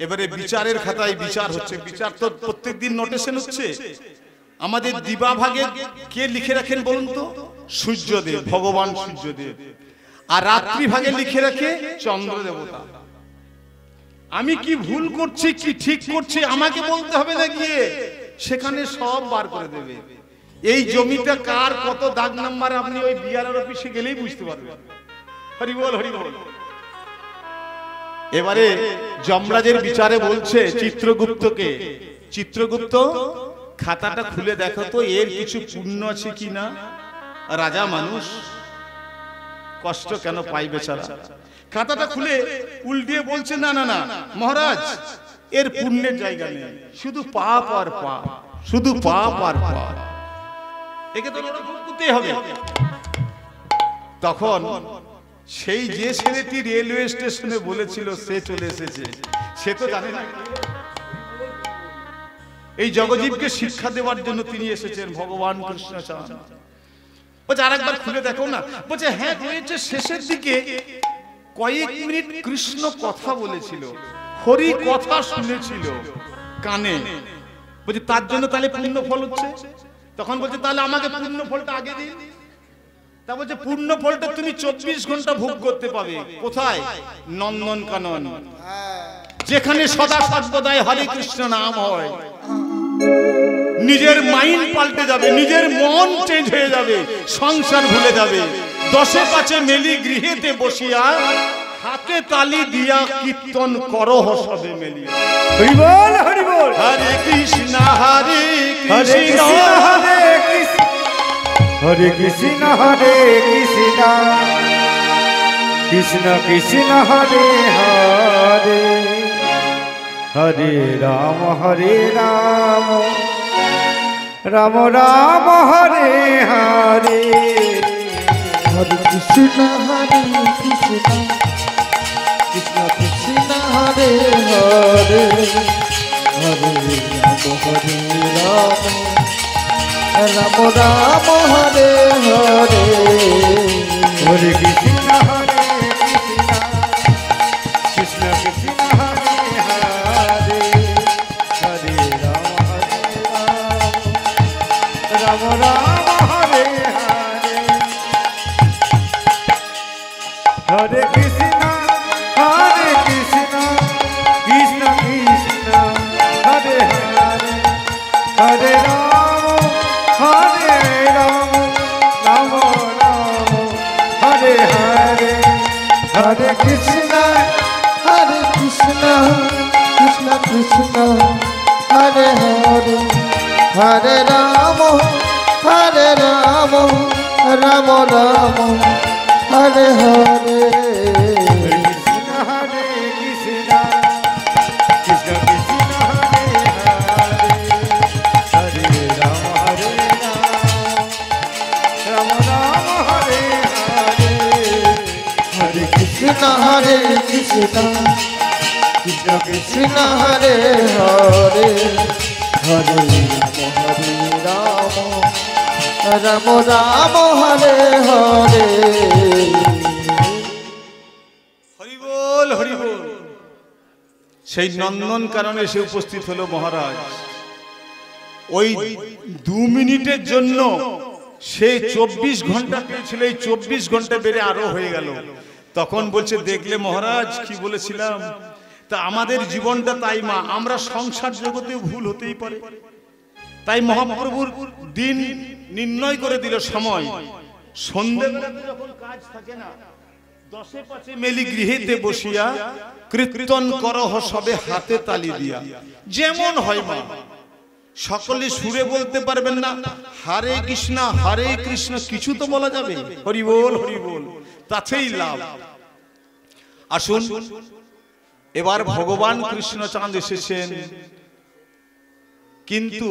এবারে বিচারের খাতায় বিচার হচ্ছে। বিচার তো প্রত্যেকদিন নোটিশন হচ্ছে। আমাদের দিবাভাগে কে লিখে রাখেন বলুন তো? সূর্যদেব, ভগবান সূর্যদেব। আর রাত্রি ভাগে লিখে রাখে চন্দ্র দেবতা। আমি কি ভুল করছি কি ঠিক করছি আমাকে বলতে হবে না গিয়ে, সেখানে সব বার করে দেবে। এই জমিটা কার কত দাগ নাম্বার আপনি ওই বিআরআর অফিসে গেলেই বুঝতে পারবেন। হরি বল হরি বল। এবারে যমরাজের বিচারে বলছে চিত্রগুপ্তকে, চিত্রগুপ্ত খাতাটা খুলে দেখো তো এর কিছু পুণ্য আছে কিনা। রাজা মানুষ, কষ্ট কেন পাই বেচারা। খাতাটা খুলে উল্টিয়ে বলছে না না না মহারাজ, এর পুণ্যের জায়গা নেই, শুধু পাপ আর পাপ, শুধু পাপ আর পাপ, একে তো ভোগ করতেই হবে। তখন সেই যে ছেলেটি রেলওয়ে স্টেশনে বলেছিল সে চলে এসেছে। সে তো জানে না এই জগজীবকে শিক্ষা দেওয়ার জন্য তিনি এসেছেন, ভগবান কৃষ্ণ চান। বলছে আরেকবার খুলে দেখো না। বলছে হ্যাঁ হয়েছে, শেষের দিকে কয়েক মিনিট কৃষ্ণ কথা বলেছিল, হরি কথা শুনেছিল কানে। বলছে তার জন্য তাহলে পূর্ণ ফল হচ্ছে। তখন বলছে তাহলে আমাকে পূর্ণ ফলটা আগে দিন। তা বলছে পূর্ণ ফলটা তুমি 24 ঘন্টা ভোগ করতে পাবে। কোথায়? নন্দন কানন, যেখানে সদা সর্বদাই হরে কৃষ্ণ নাম হয়। নিজের মাইন্ড পাল্টে যাবে, নিজের মন চেঞ্জ হয়ে যাবে, সংসার ভুলে যাবে। 10-5 মেলি গৃহেতে বসিয়া হাতে তালি দিয়া কীর্তন করো সবে মেলিয়া। হরি বল হরি বল। হরে কৃষ্ণ হরে কৃষ্ণ হরে কৃষ্ণ হরে কৃষ্ণ কৃষ্ণ কৃষ্ণ হরে হরে হরে রাম রাম রাম হরে হরে হরে কৃষ্ণ কৃষ্ণ কৃষ্ণ হরে হরে হরে রাম রাম রাম হরে হরে হরে কৃষ্ণ কৃষ্ণ কৃষ্ণ হরে হরে হরে রাম রাম হরে হরে হরে কৃষ্ণ কৃষ্ণ কৃষ্ণ হরে হরে হরে রাম রাম রাম হরে হরে হরে কৃষ্ণ কৃষ্ণ কৃষ্ণ হরে হরে হরে রাম রাম রাম হরে হরে কৃষ্ণ হরে কৃষ্ণ কৃষ্ণ কৃষ্ণ হরে হরে হরে রাম রাম রাম হরে হরে হরে কৃষ্ণ কৃষ্ণ কৃষ্ণ কৃষ্ণ হরে হরে হরে রাম রাম রাম হরে হরে হরি বল হরি বল। সেই নন্দন কারণে সে উপস্থিত হলো মহারাজ। ওই 2 মিনিটের জন্য সে 24 ঘন্টা পেয়েছিল, এই 24 ঘন্টা বেড়ে আরো হয়ে গেল। তখন বলছে, দেখলে মহারাজ কি বলেছিলাম? তা আমাদের জীবনটা তাই মা, আমরা সংসার জগতে ভুল হতেই পারে। তাই মহাপ্রভুর দিন নির্ণয় করে দিল সময়। সন্ধ্যেবেলাতে যখন কাজ থাকে না, 10-5 মেলি গৃহেতে বসিয়া কীর্তন করহ সবে হাতে তালি দিয়া। যেমন হয় মা, সকলে সুরে বলতে পারবেন না হরে কৃষ্ণ কিছু তো বলা যাবে, হরি বল হরি বল, তাতেই লাভ। আসুন এবার ভগবান কৃষ্ণচাঁদ এসেছেন, কিন্তু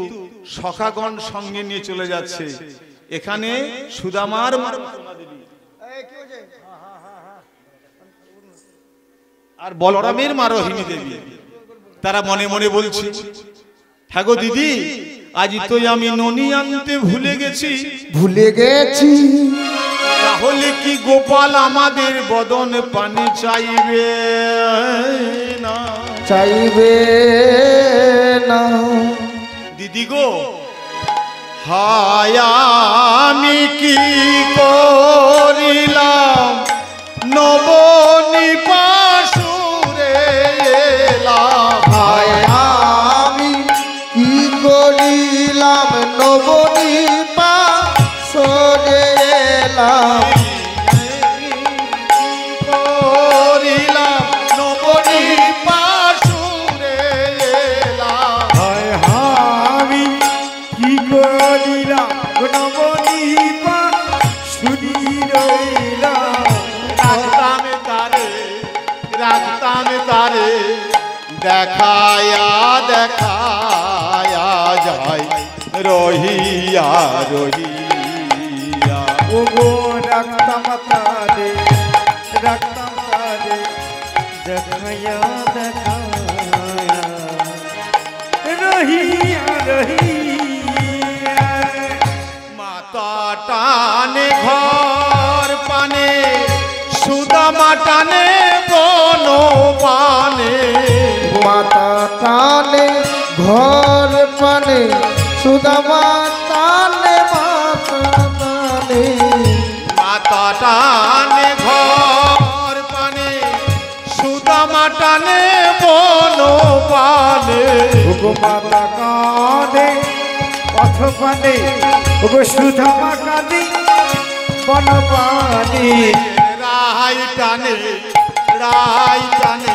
সখাগণ সঙ্গে নিয়ে চলে যাচ্ছে। এখানে সুদামার আর বলরামের মা রোহিণী দেবী, তারা মনে মনে বলছে, হ্যাঁ গো দিদি, আজ তো আমি ননি আনতে ভুলে গেছি। তাহলে কি গোপাল আমাদের বদন পানে চাইবে না? দিদি গো, হায় আমি কি করিলাম নবনিপাশুরে এলাম। হায় আমি কি করিলাম নবনিপাশুরে এলাম। তারে দেখায়া দেখায়া যায় রহিয়া রহিয়া। ও গো রাখতাম তারে দেখায়া দেখায়া রহিয়া রহিয়া। মাতা টানে ঘর পানে, সুদামা টানে বন পানে। মাতা টানে ঘর পানে, সুদামা টানে মাতা টানে। মাতা টানে ঘর পানে, সুদামা টানে বন পানে। ওগো মাতা কাঁদে পথ পানে, ওগো সুদামা কাঁদে বন পানে। রাই টানে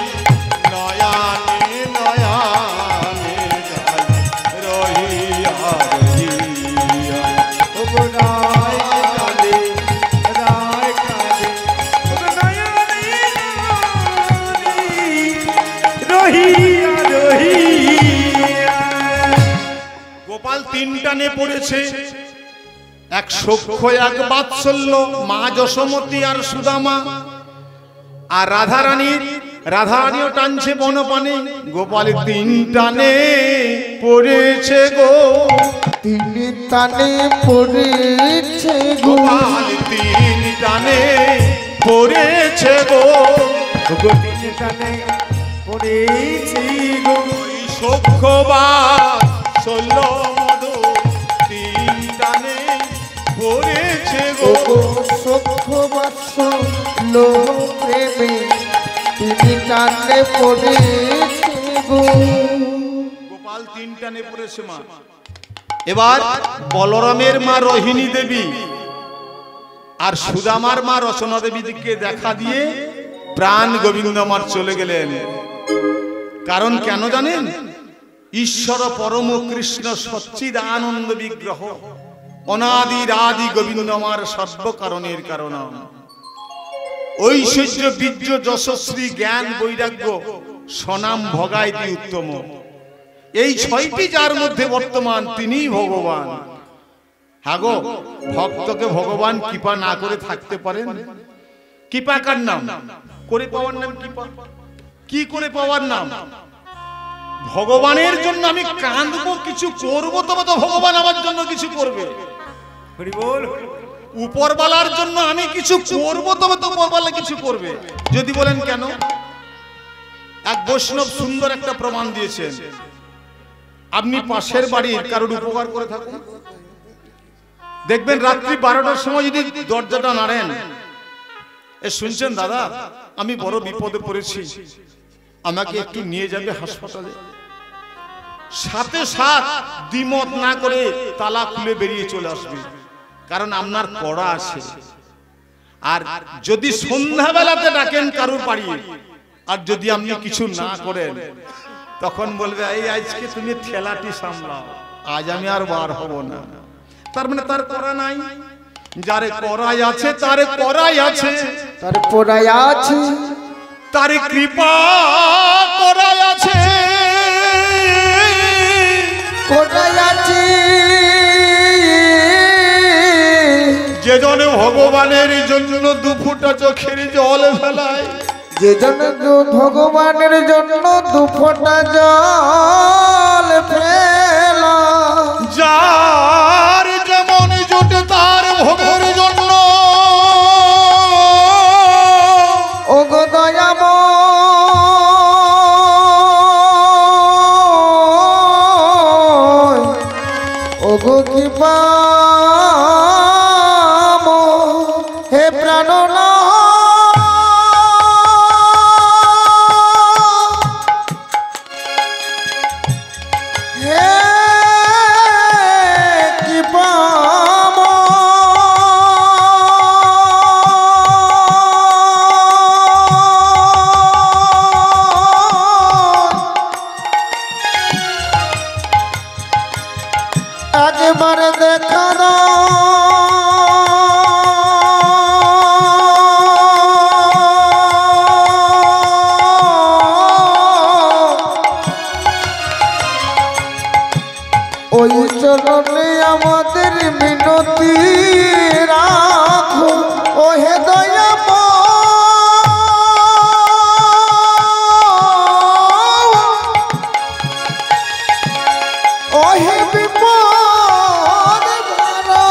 নয়ানে নয়ানে যায় রহিয়া রহিয়া। ওগো রাই বলেছে এক সখ্য এক বাৎসল্য, মা যশোমতী আর সুদামা, আর রাধারানীও টানছে বনপানে, গোপাল তিন টানে পড়েছে গো, তিনি টানে পড়েছে গো, গোপাল তিন টানে পড়েছে গো, তিনি টানে পড়েছি গো, ওই সখ্য বাৎসল্য মধু তিন টানে পড়েছে গো, সখ্য বাৎসল্য প্রেমে তিনি টানে পড়েছে গো। গোপাল তিন টানে পড়েছে মা। এবার বলরামের মা রোহিণী দেবী আর সুদামার মা রচনা দেবীকে দেখা দিয়ে প্রাণ গোবিন্দ আমার চলে গেলেন। কারণ কেন জানেন? ঈশ্বর পরম কৃষ্ণ সচ্চিদ আনন্দ বিগ্রহ, অনাদির আদি গোবিন্দ আমার সর্বকারণের কারণ, ঐশ্বর্য বীর্য যশস্বী জ্ঞান বৈরাগ্য সনাম ভগাইতি উত্তম, এই ছয়টি যার মধ্যে বর্তমান তিনিই ভগবান। হাগো, ভক্তকে ভগবান কৃপা না করে থাকতে পারেন? কৃপা কার নাম? করে পাওয়ার নাম কৃপা। কি করে পাওয়ার নাম? ভগবানের জন্য আমি কাঁদবো, কিছু করবো, তবে তো ভগবান আমার জন্য কিছু করবে। হরি বল। উপরওয়ালার জন্য আমি কিছু করবো, তবে তো উপরওয়ালা কিছু করবে। যদি বলেন কেন? এক বৈষ্ণব সুন্দর একটা প্রমাণ দিয়েছেন। আপনি পাশের বাড়ির কারোর উপকার করে থাকুন, দেখবেন রাত্রি 12টার সময় যদি দরজাটা নাড়েন, এ শুনছেন দাদা, আমি বড় বিপদে পড়েছি, আমাকে একটু নিয়ে যাবে হাসপাতালে, সাথে সাথ দ্বিমত না করে তালা খুলে বেরিয়ে চলে আসবে, কারণ আপনার কড়া আছে। আর যদি সন্ধ্যাবেলাতে ডাকেন কারোর বাড়ি, আর যদি আপনি কিছু না করেন, তখন বলবে এই আজকে তুমি ঠেলাটি সামলাও, আজ আমি আর বার হব না। তার মানে তার করা নাই। যারে করাই আছে তারে করাই আছে, তার পড়াই আছে, তারে কৃপা করাই আছে, পড়াই আছে, যে জনে ভগবানের জন্য দুফুটা চোখের জল ফেলায়, যে জন ভগবানের জন্য দুফোঁটা জল ফেলা, যার যেমন জোটে তার ভোগের জন্য, ও গো দয়াময়, ও গো কৃপাময়, হে প্রাণনাথ, হে একবার দেখা ওই চরণে আমাদের মিনতি রাখো, ও হে দয়াময়, ও হে বিপদ ভারা,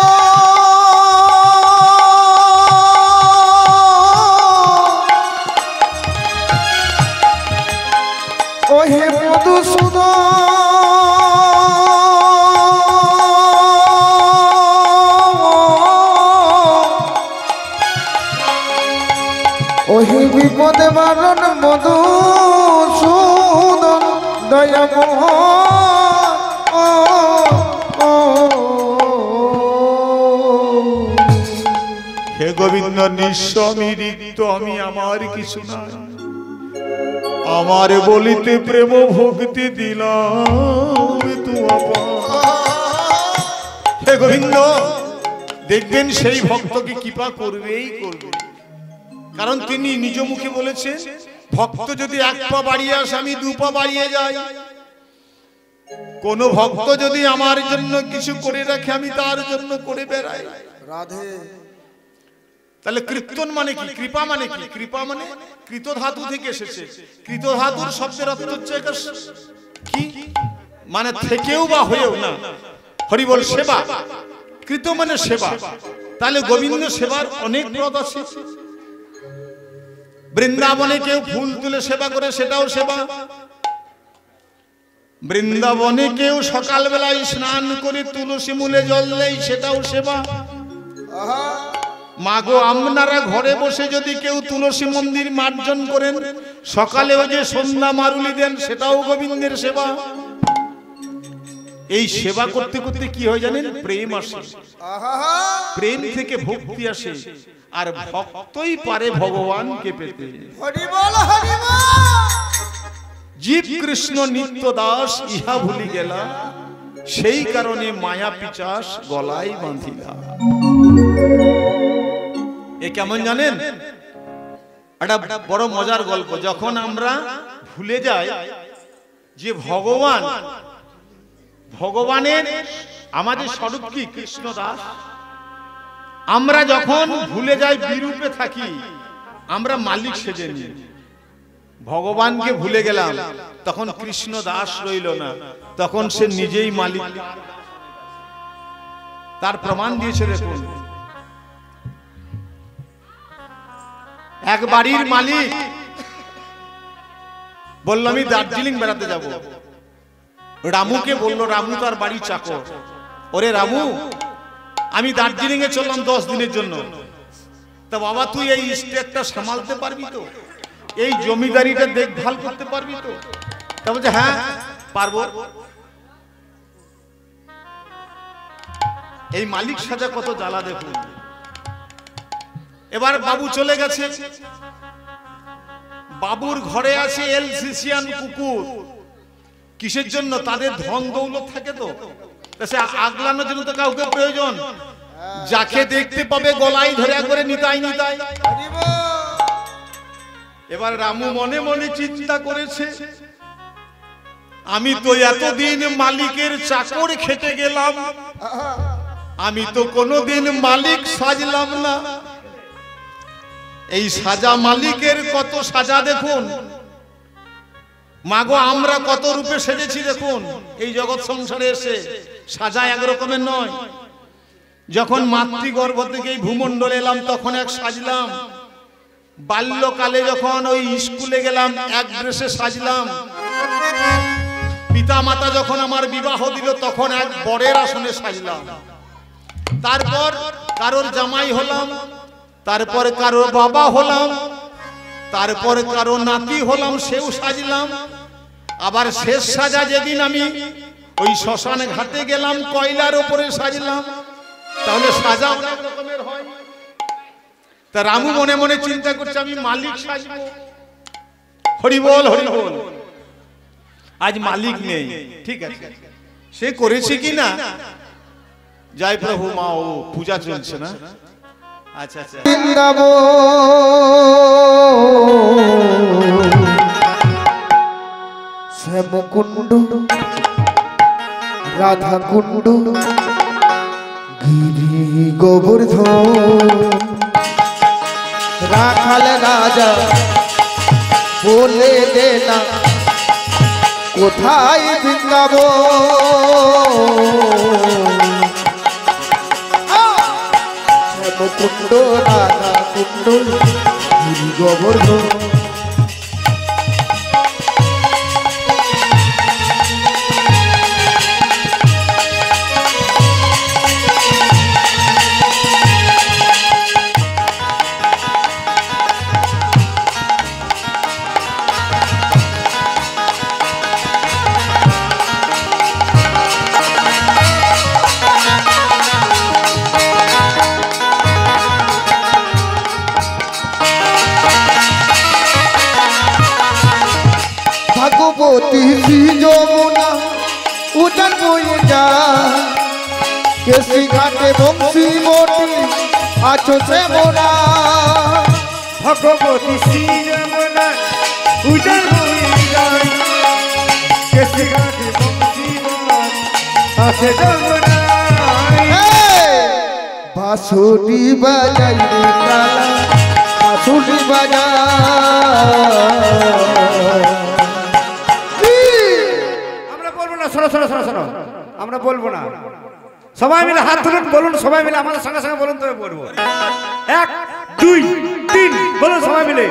ও হে মধুসূদন, ওহি বিপদে বারণ মধুসূদন দয়াময়। হে গোবিন্দ নিঃস্বামীরিক্ত আমি আমার কিছু না, আমার বলিতে প্রেম ভক্তি দিলাম হে গোবিন্দ। দেখবেন সেই ভক্তকে কৃপা করবেই করবে, কারণ তিনি নিজ মুখে বলেছেন ভক্ত যদি এক পা বাড়িয়ে আসে আমি দু পা বাড়িয়ে যাই। কোন ভক্ত যদি আমার জন্য কিছু করে রাখে আমি তার জন্য করে বেড়াই। রাধে। তাহলে কীর্তন মানে কি? কৃপা মানে কি? কৃপা মানে কৃত ধাতু থেকে এসেছে। কৃত ধাতুর শব্দের অর্থ হচ্ছে কি? মানে থেকেও বা হয়েও না। হরি বল সেবা। কৃত মানে সেবা। তাহলে গোবিন্দ সেবার অনেক পদ আছে। বৃন্দাবনে কেউ ফুল তুলে সেবা করে, সেটাও সেবা। বৃন্দাবনে কেউ সকালবেলায় স্নান করে তুলসী মূলে জল দেয়, সেটাও সেবা। মাগো আপনারা ঘরে বসে যদি কেউ তুলসী মন্দির মার্জন করেন, সকালেও যে সন্ধ্যা মারুলি দেন, সেটাও গোবিন্দের সেবা। এই সেবা করতে করতে কি হয় জানেন? প্রেম আসে। প্রেম থেকে ভক্তি আসে, আর ভক্তই পারে ভগবানকে পেতে। হরি বল, হরি বল। জীব কৃষ্ণ নিত্য দাস ইহা ভুলি গেলা, সেই কারণে মায়া পিচাস গলায় বাঁধিলা। এ কেমন জানেন? একটা বড় মজার গল্প। যখন আমরা ভুলে যাই যে ভগবানের আমাদের স্বরূপ কি? কৃষ্ণ দাস। আমরা যখন ভুলে যাই বিরূপে থাকি, আমরা মালিক সেজে নিই। ভগবানকে ভুলে গেলাম, তখন কৃষ্ণ দাস রইল না, তখন সে নিজেই মালিক। তার প্রমাণ দিয়েছে দেখুন। এক বাড়ির মালিক বলল আমি দার্জিলিং বেড়াতে যাব। রামুকে বলল, রামু তার বাড়ি চাকর, ওরে রামু আমি দার্জিলিং এ চললাম 10 দিনের জন্য, তা বাবা তুই এই স্টেটটা সামালতে পারবি তো? এই জমিদারিটা দেখভাল করতে পারবি তো? তা বলছে হ্যাঁ পারবো। এই মালিক সাজা কত জ্বালা দেখুন। এবার বাবু চলে গেছে। বাবুর ঘরে আছে এলসিসিয়ান কুকুর। কিসের জন্য? তাদের ধন দৌলত থাকে তো, সে আগলানোর জন্য তো কাউকে প্রয়োজন। যাকে দেখতে পাবে গলায় ধরে করে নিতাই নিতাই। এবার রামু মনে মনে চিন্তা করেছে, আমি তো এতদিন মালিকের চাকর খেটে গেলাম, আমি তো কোনোদিন মালিক সাজলাম না। এই সাজা মালিকের কত সাজা দেখুন। মাগো আমরা কত রূপে সেজেছি দেখুন। এই জগৎ সংসারে এসে সাজা এক রকমের নয়। যখন মাতৃগর্ভ থেকে এই ভূমণ্ডলে এলাম তখন এক সাজলাম, বাল্যকালে যখন ওই স্কুলে গেলাম এক ড্রেসে সাজলাম, পিতা মাতা যখন আমার বিবাহ দিল তখন এক বরের আসনে সাজলাম, তারপর কারোর জামাই হলাম, তারপর কারোর বাবা হলাম, তারপর কারো নাতি হলাম, সেও সাজলাম। আবার শেষ সাজা যেদিন আমি ওই শ্মশান ঘাটে গেলাম কয়লার উপরে সাজলাম। তাহলে সাজা অনেক রকমের হয়। তা রামু মনে মনে চিন্তা করছে আমি মালিক সাজবো। হরি বল, হরি বল। আজ মালিক নেই, ঠিক আছে, সে করেছে কি না জয় প্রভু মা, ও পূজা চলছে না। আচ্ছা আচ্ছা। শ্যামকুণ্ড রাধা কুণ্ড গিরি গোবর্ধন রাখাল রাজা বলে দে না কোথায় বৃন্দাবন। শ্যামকুণ্ড রাধা কুণ্ড গিরি গোবর্ধন। ভাগবতী শ্রী যমুনা উজান বয়ে যা কেশি ঘাটে বংশী বটি আছো সে মোরা। ভগবতী শ্রী যমুনা উজান বয়ে যায় কেশি ঘাটে বংশী ভাসে যমুনায়। বাঁশুরি বাজাই রে কালা বাঁশুরি বাজাই। আমরা বলবো না, শোনো শোনো শোনো শোনো, আমরা বলবো না। সবাই মিলে হাত তুলুন, বলুন সবাই মিলে আমাদের সঙ্গে সঙ্গে বলুন, তবে বলবো। 1 2 3 বলুন সবাই মিলে।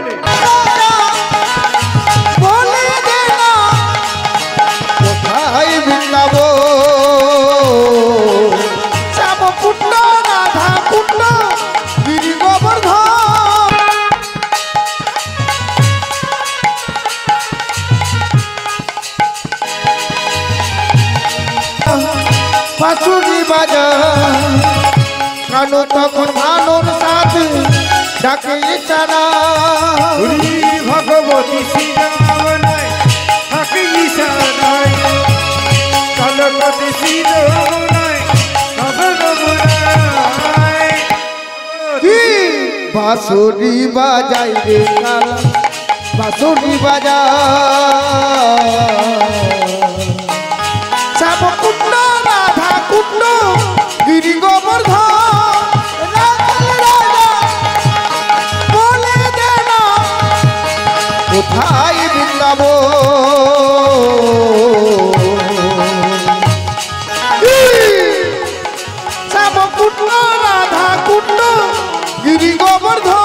বলে দে না কোথায় বৃন্দাব, শ্যাম কুণ্ড রাধা কুণ্ড গিরি গোবর্ধন। বাঁশুরি বাজা কানু তখন ভানুর সাথে ডাকে ইশারা। হরি ভগবতী শ্রীরামনায় থাকে ঈশানায়, কালকতি শ্রীরামনায় নবরমনায়। কি বাঁশুরি বাজাই রে কালা বাঁশুরি বাজাই। শ্যাম কুণ্ড রাধা কুণ্ড গিরি গোবর্ধন। রাখাল রাজা বলে দে না কোথায় বৃন্দাব, শ্যাম কুণ্ড রাধা কুণ্ড গিরি গোবর্ধন।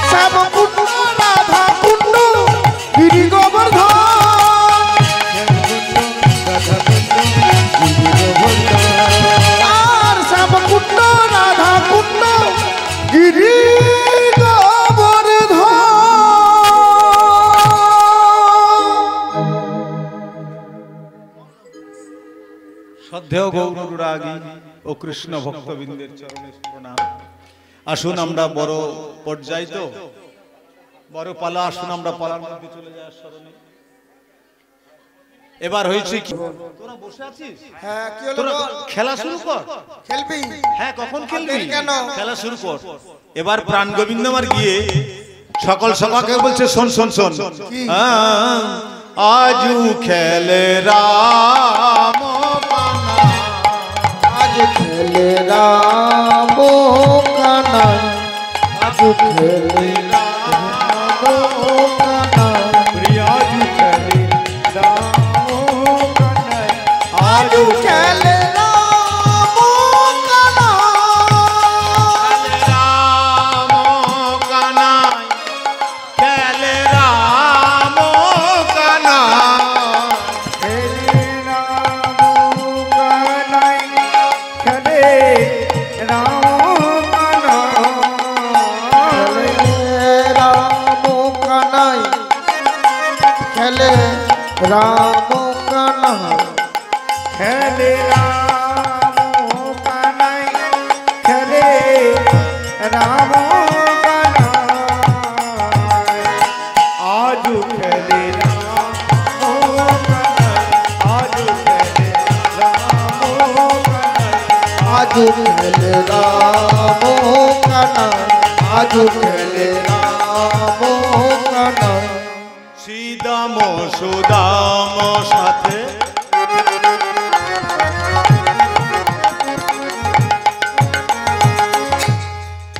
শ্যাম কুণ্ড রাধা কুণ্ড গিরি গোবর্ধন। আর শ্যাম কুণ্ড রাধা কুণ্ড গিরি গোবর্ধন। শ্রদ্ধেয় গৌররাগী ও কৃষ্ণ ভক্তবৃন্দের চরণে প্রণাম। আসুন আমরা বড় পর্যায় তো বড় পালা, আসুন আমরা পালার মধ্যে চলে যাওয়ার স্মরণে। এবার হয়েছে কি, তোরা বসে আছিস? হ্যাঁ কি হলো তোরা বল? খেলা শুরু কর। খেলবি? হ্যাঁ কখন খেলবি? দেরি কেন? খেলা শুরু কর। এবার প্রাণ গোবিন্দমার গিয়ে সকল সভাকে বলছে শোন শোন শোন, আজু খেলে রাম আজ খেলে রাম কানাই, আজ খেলে রাম কানাই। প্রিয়াজু খেলে রাম কানাই, আজ খেলে রাম কানাই। রাম কানাই খেলে রাম কানাই। খেলে রাম কানাই, খেলে রাম কানাই। রাম কানাই খেলে রাম কানাই। খেলে রাম কানাই, খেলে রাম কানাই। আজু খেলে রাম কানাই, আজু খেলে রাম কানাই। আজ খেলে রাম কানাই, আজ খেলে রাম কানাই। শ্রীদাম সুদাম সাথে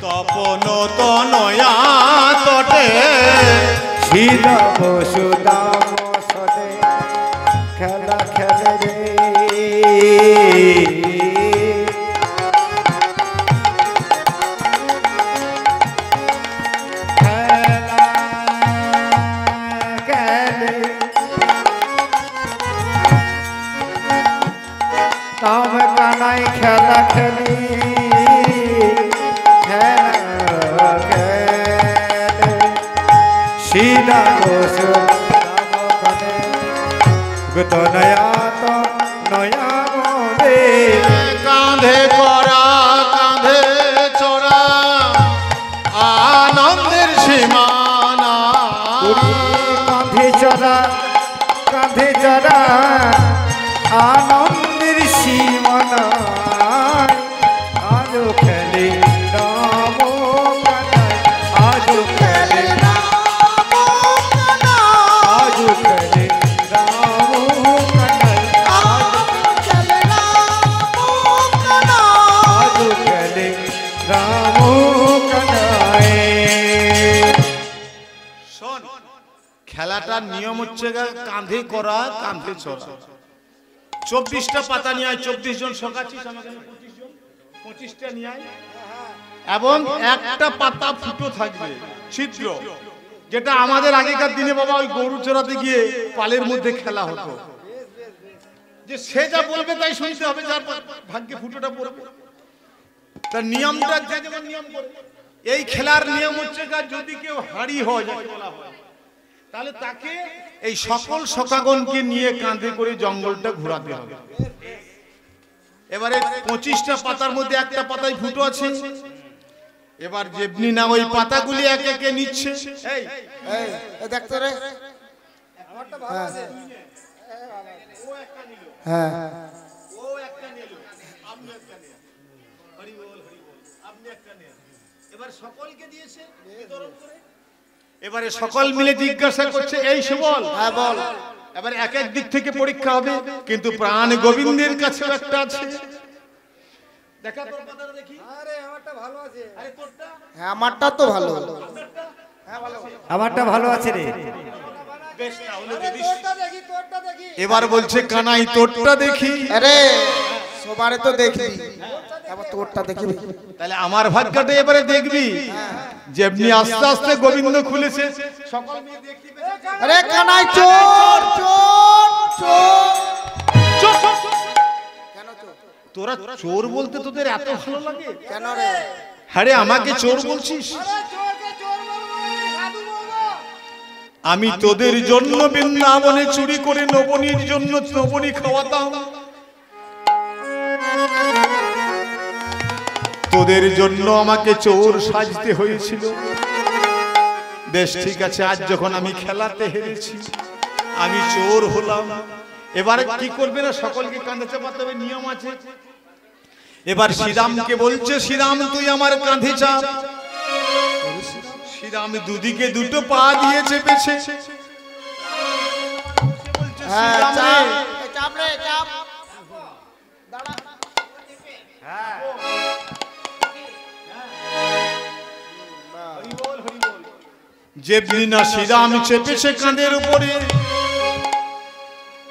তপন তনয়া তটে শ্রীরাম সুদাম সদে খেলা খেলে রে। খেলা খেলে রাম কানাই খেলা খেলি, খেলা খেলে শ্রীরাম সুদাম কানে গত নয়া তো নয়া রে। কাঁধে করা কাঁধে চড়া আনন্দের সীমানা। কাঁধে চড়া কাঁধে চড়া আনন্দের সীমানা। আজো খেলে রাম কানাই, আজো খেলে রাম কানাই। হচ্ছে কাঁধে করা কাঁধে চড়া। 24টা পাতা নিয়ে আয়, 24 জন সকাচ্ছিস আমাকে 25 জন, 25টা নিয়ে আয়। এবং একটা পাতা ফুটো থাকবে ছিদ্র, যেটা আমাদের আগেকার দিনে বাবা ওই গরু চড়াতে গিয়ে পালের মধ্যে খেলা হতো, যে সে যা বলবে তাই শুনতে হবে, যার ভাগ্যে ফুটোটা পড়বে তার নিয়মটা যে যেমন নিয়ম করে। এই খেলার নিয়ম হচ্ছে যদি কেউ হারি হয় তাহলে তাকে এই সকল সখাগণকে নিয়ে কাঁধে করে জঙ্গলটা ঘোরাতে হবে। এবারে 25টা পাতার মধ্যে একটা পাতায় ফুটো আছে। এবার যেমনি না ওই পাতাগুলি একে একে নিচ্ছে। এই এই দেখতো রে, আমারটা ভালো আছে। হ্যাঁ ও একটা নিল, আপনি একটা নিন, হরি বল হরি বল, আপনি একটা নিন। এবার সকলকে দিয়েছে বিতরণ করে। এবারে সকল মিলে জিজ্ঞাসা করছে, এই সুবল, হ্যাঁ বল। এবার এক এক দিক থেকে পরীক্ষা হবে, কিন্তু প্রাণ গোবিন্দের কাছে একটা আছে। দেখা তোর পাতাটা দেখি। আরে আমারটা ভালো আছে। আরে তোরটা? হ্যাঁ আমারটা তো ভালো। হ্যাঁ ভালো। আমারটা ভালো আছে রে। বেশ তাহলে দিদিস। তোরটা দেখি। এবার বলছে কানাই তোরটা দেখি। আরে সবারে তো দেখি, এবার তোরটা দেখি। তাহলে আমার ভাগ্যটা এবারে দেখবি। যেমনি আস্তে আস্তে গোবিন্দ খুলেছে সকল মিলে দেখতে পেয়েছে। আরে কানাই চোর চোর চোর। চুপ চুপ চুপ। কেন চোর? তোরা চোর বলতে তোদের এত ভালো লাগে কেন রে? আরে আমাকে চোর বলছিস? আমি তোদের জন্য বৃন্দাবনে চুরি করে নবনীর জন্য নবনী খাওয়াতাম, তোদের জন্য আমাকে চোর সাজতে হয়েছিল। বেশ ঠিক আছে, আজ যখন আমি খেলাতে হেরেছি, আমি চোর হলাম, এবারে কি করবে না সকলকে কাঁধে চাপাতে হবে, নিয়ম আছে। এবার শ্রীরামকে বলছে, শ্রীরাম তুই আমার কাঁধে চাপ। শ্রীরাম দুদিকে দুটো পা দিয়ে চেপেছে। হ্যাঁ শ্রীরাম রে, চাপ চাপ রে চাপ। যেমনি না শ্রীরাম চেপেছে কাঁধের উপরে,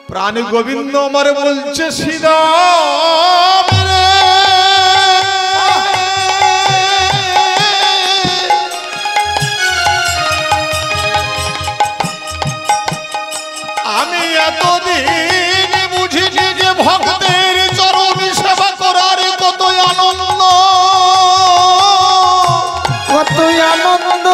প্রাণ গোবিন্দ আমার বলছে শ্রীরাম রে, আমি এতদিন বুঝিনি যে ভক্তের চরণ সেবা করার কত আনন্দ, কত আনন্দ।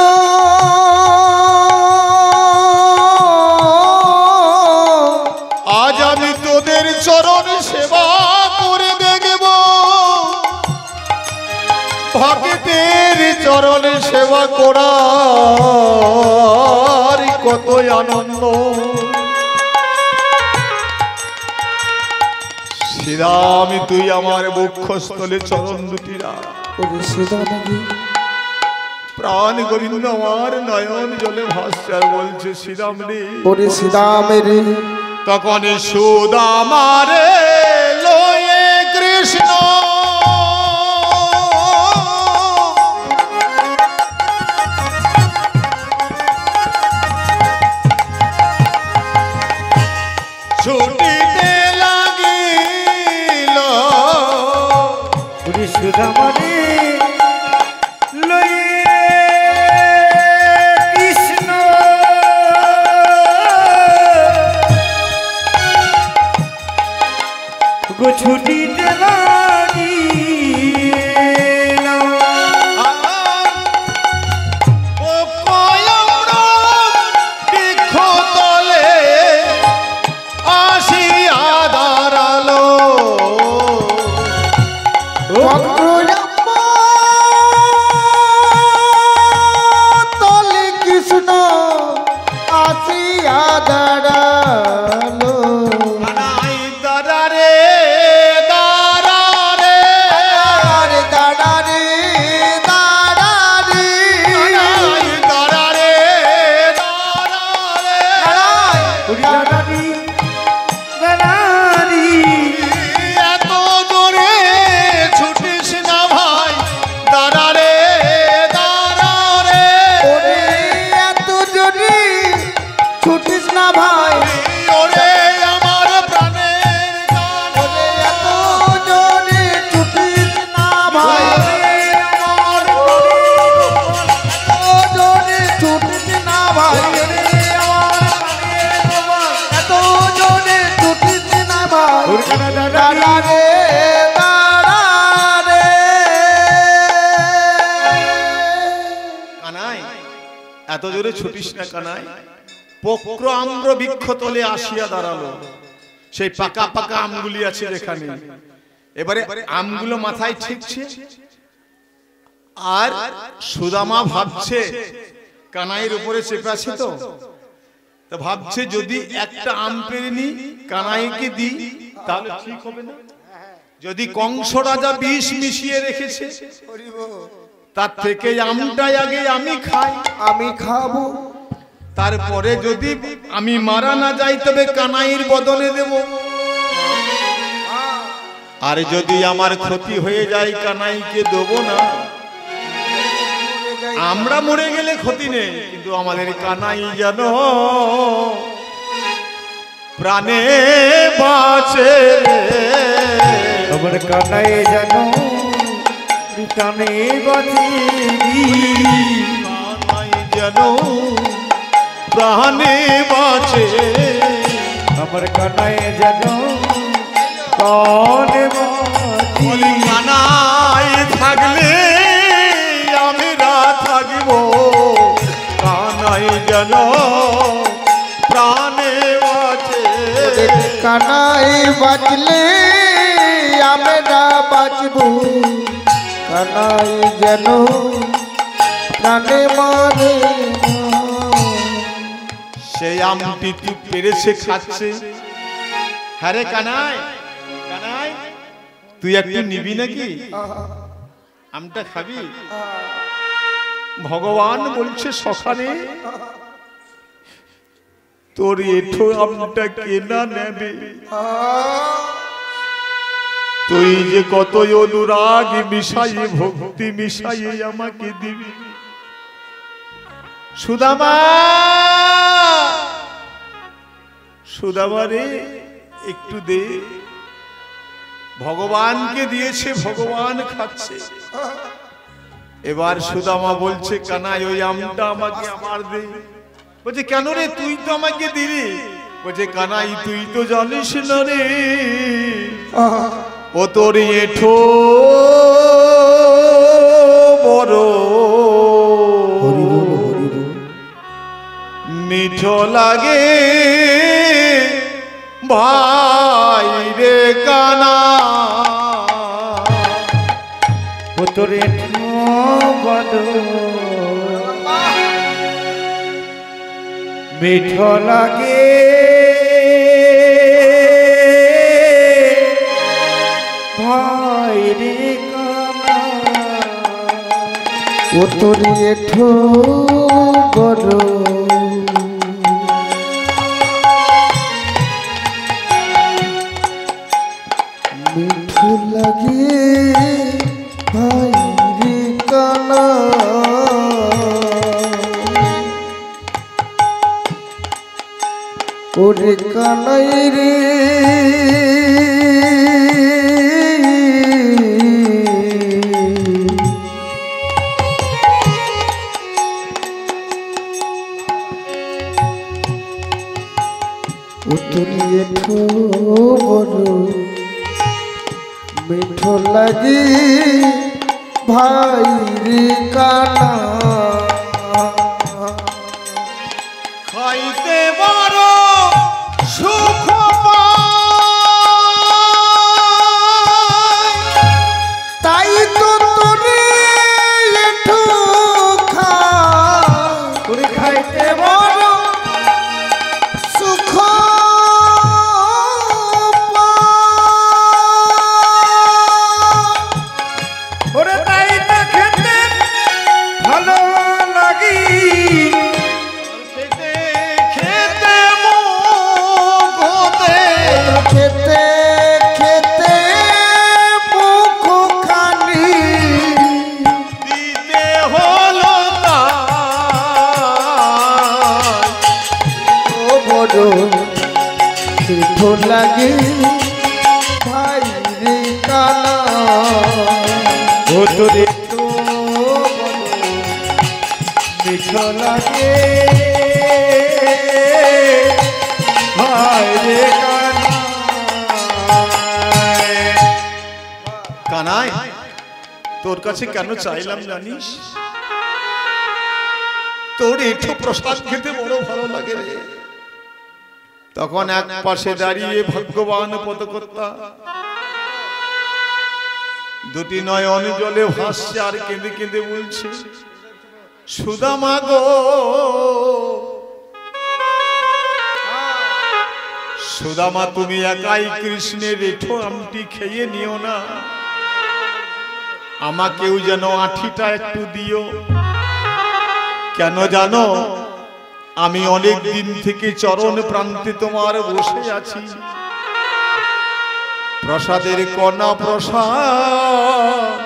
আজ আমি তোদের চরণ সেবা করে দেখব, ভক্তের চরণ সেবা করার কত আনন্দ। শ্রীরাম তুই আমার বক্ষস্থলে চরণ দুটি রাখ। প্রাণ গোবিন্দ আমার নয়ন জলে ভাস্কর বলছে শ্রীরাম রে, ওরে শ্রীরাম রে। তখন সুদামারে লয়ে কৃষ্ণ ছুটিতে লাগিল। ওরে সুদামারে লয়ে কৃষ্ণ গো ছুটিতে লাগিল। ও কয়ম্র বৃক্ষ তলে আসিয়া দাঁড়ালো, তলে কৃষ্ণ আসিয়া দাঁড়ালো। কানাই দাঁড়া রে দাঁড়া, কানা দাঁড়া রে দাঁড়া রে। কানাই এত জোরে ছুটিস না কানাই। পক্র আম্র বৃক্ষ তলে আসিয়া দাঁড়ালো। সেই পাকা পাকা আমগুলি আছে এখানে। এবারে আমগুলো মাথায় ঠিকছে আর সুদামা ভাবছে কানাইয়ের উপরে চেপে আছে তো ভাবছে যদি একটা আম পেরে নি কানাইকে দিই তাহলে ঠিক হবে না। যদি কংস রাজা বিষ মিশিয়ে রেখেছে তার থেকে আমটাই আগে আমি খাই, আমি খাবো। তারপরে যদি আমি মারা না যাই তবে কানাইয়ের বদলে দেব। আর যদি আমার ক্ষতি হয়ে যায় কানাইকে দেব না। আমরা মরে গেলে ক্ষতি নেই, কিন্তু আমাদের কানাই যেন প্রাণে বাঁচে। আমার কানাই যেন প্রাণে বাঁচে, কানাই যেন প্রাণে বাঁচে। আমার কানাই যেন প্রাণে বাঁচে। কানাই থাকলে আমরা থাকব, কানাই যেন প্রাণে বাঁচে। কানাই বাঁচলে আমরা বাঁচব, কানাই যেন প্রাণে মানে। সেই আমটি তুই পেরেছে খাচ্ছে। হ্যাঁ রে কানাই, কানাই তুই একটু নিবি নাকি? আমটা খাবি? ভগবান বলছে সখানে তোর এঠো আমটা কেনা নেবে। তুই যে কত অনুরাগ মিশাইয়ে ভক্তি মিশাইয়ে আমাকে দিবি। সুদামা, সুদামা রে একটু দে। ভগবানকে দিয়েছে, ভগবান খাচ্ছে। এবার সুদামা বলছে কানাই ওই আমটা আমাকে আমার দে। বলছে কেন রে, তুই তো আমাকে দিলি। বলছে কানাই তুই তো জানিস না রে, ও তোর এঠো বড় মিঠো লাগে ভাই রে কানা। ও তোর এঠো বড় মিঠো লাগে ভাই রে কানা। ও তোর এঠো বড় মিঠো লাগে ভাই রে কানা। ওরে কানাই রে উতরিয়ে বড় মিঠো লাগে ভাই রে কানা। খাইতে বড় সুখ তাই তো তোরে এঠো তোরে খাইতে বড় সুখ ওরে তাই তো খেতে ভালো লাগি। খেতে খেতে মুখতে খেতে খেতে মুখ খানি দিতে হলো ও বড় মিঠো লাগে ভাই রে কানা। ও তোর এঠো বড় মিঠো লাগে ভাই রে কানা। তোর কাছে কেন চাইলাম জানিস? তোর একটু প্রসাদ খেতে বড় ভালো লাগে রে। তখন এক পাশে দাঁড়িয়ে ভগবান পদকর্তা দুটি নয়ন জলে ভাসছে আর কেঁদে কেঁদে বলছে, সুদামা গো, সুদামা তুমি একাই কৃষ্ণের এঁঠো আমটি খেয়ে নিও না, আমাকেও যেন আঠিটা একটু দিও। কেন জানো, আমি অনেক দিন থেকে চরণ প্রান্তে তোমার বসে আছি, প্রসাদের কণা প্রসাদ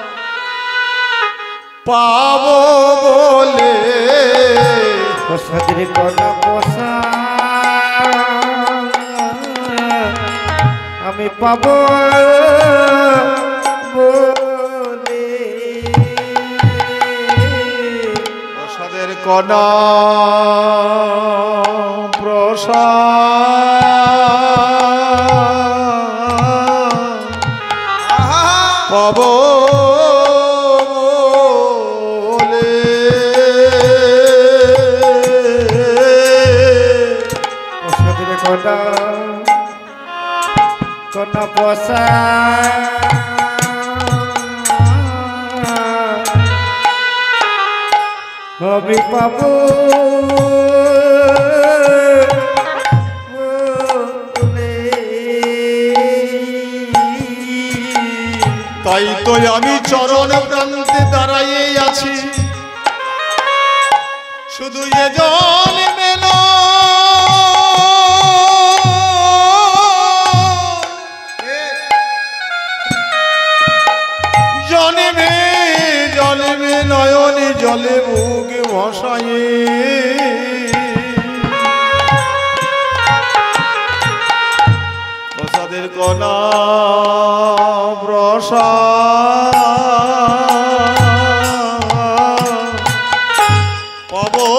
পাবো বলে, প্রসাদের কণা প্রসাদ আমি পাবো বলে, প্রসাদের কণা প্রসাদ পাবো বলে, প্রসাদের কণা কণা প্রসাদ আমি পাবো বলে। তাই তো আমি চরণ প্রান্তে দাঁড়াইয়ে আছি, শুধু এ জন্মে জন্মে জন্মে নয়নে জলে মুখ ভাসায়ে, প্রসাদের কণা প্রসাদ পাবো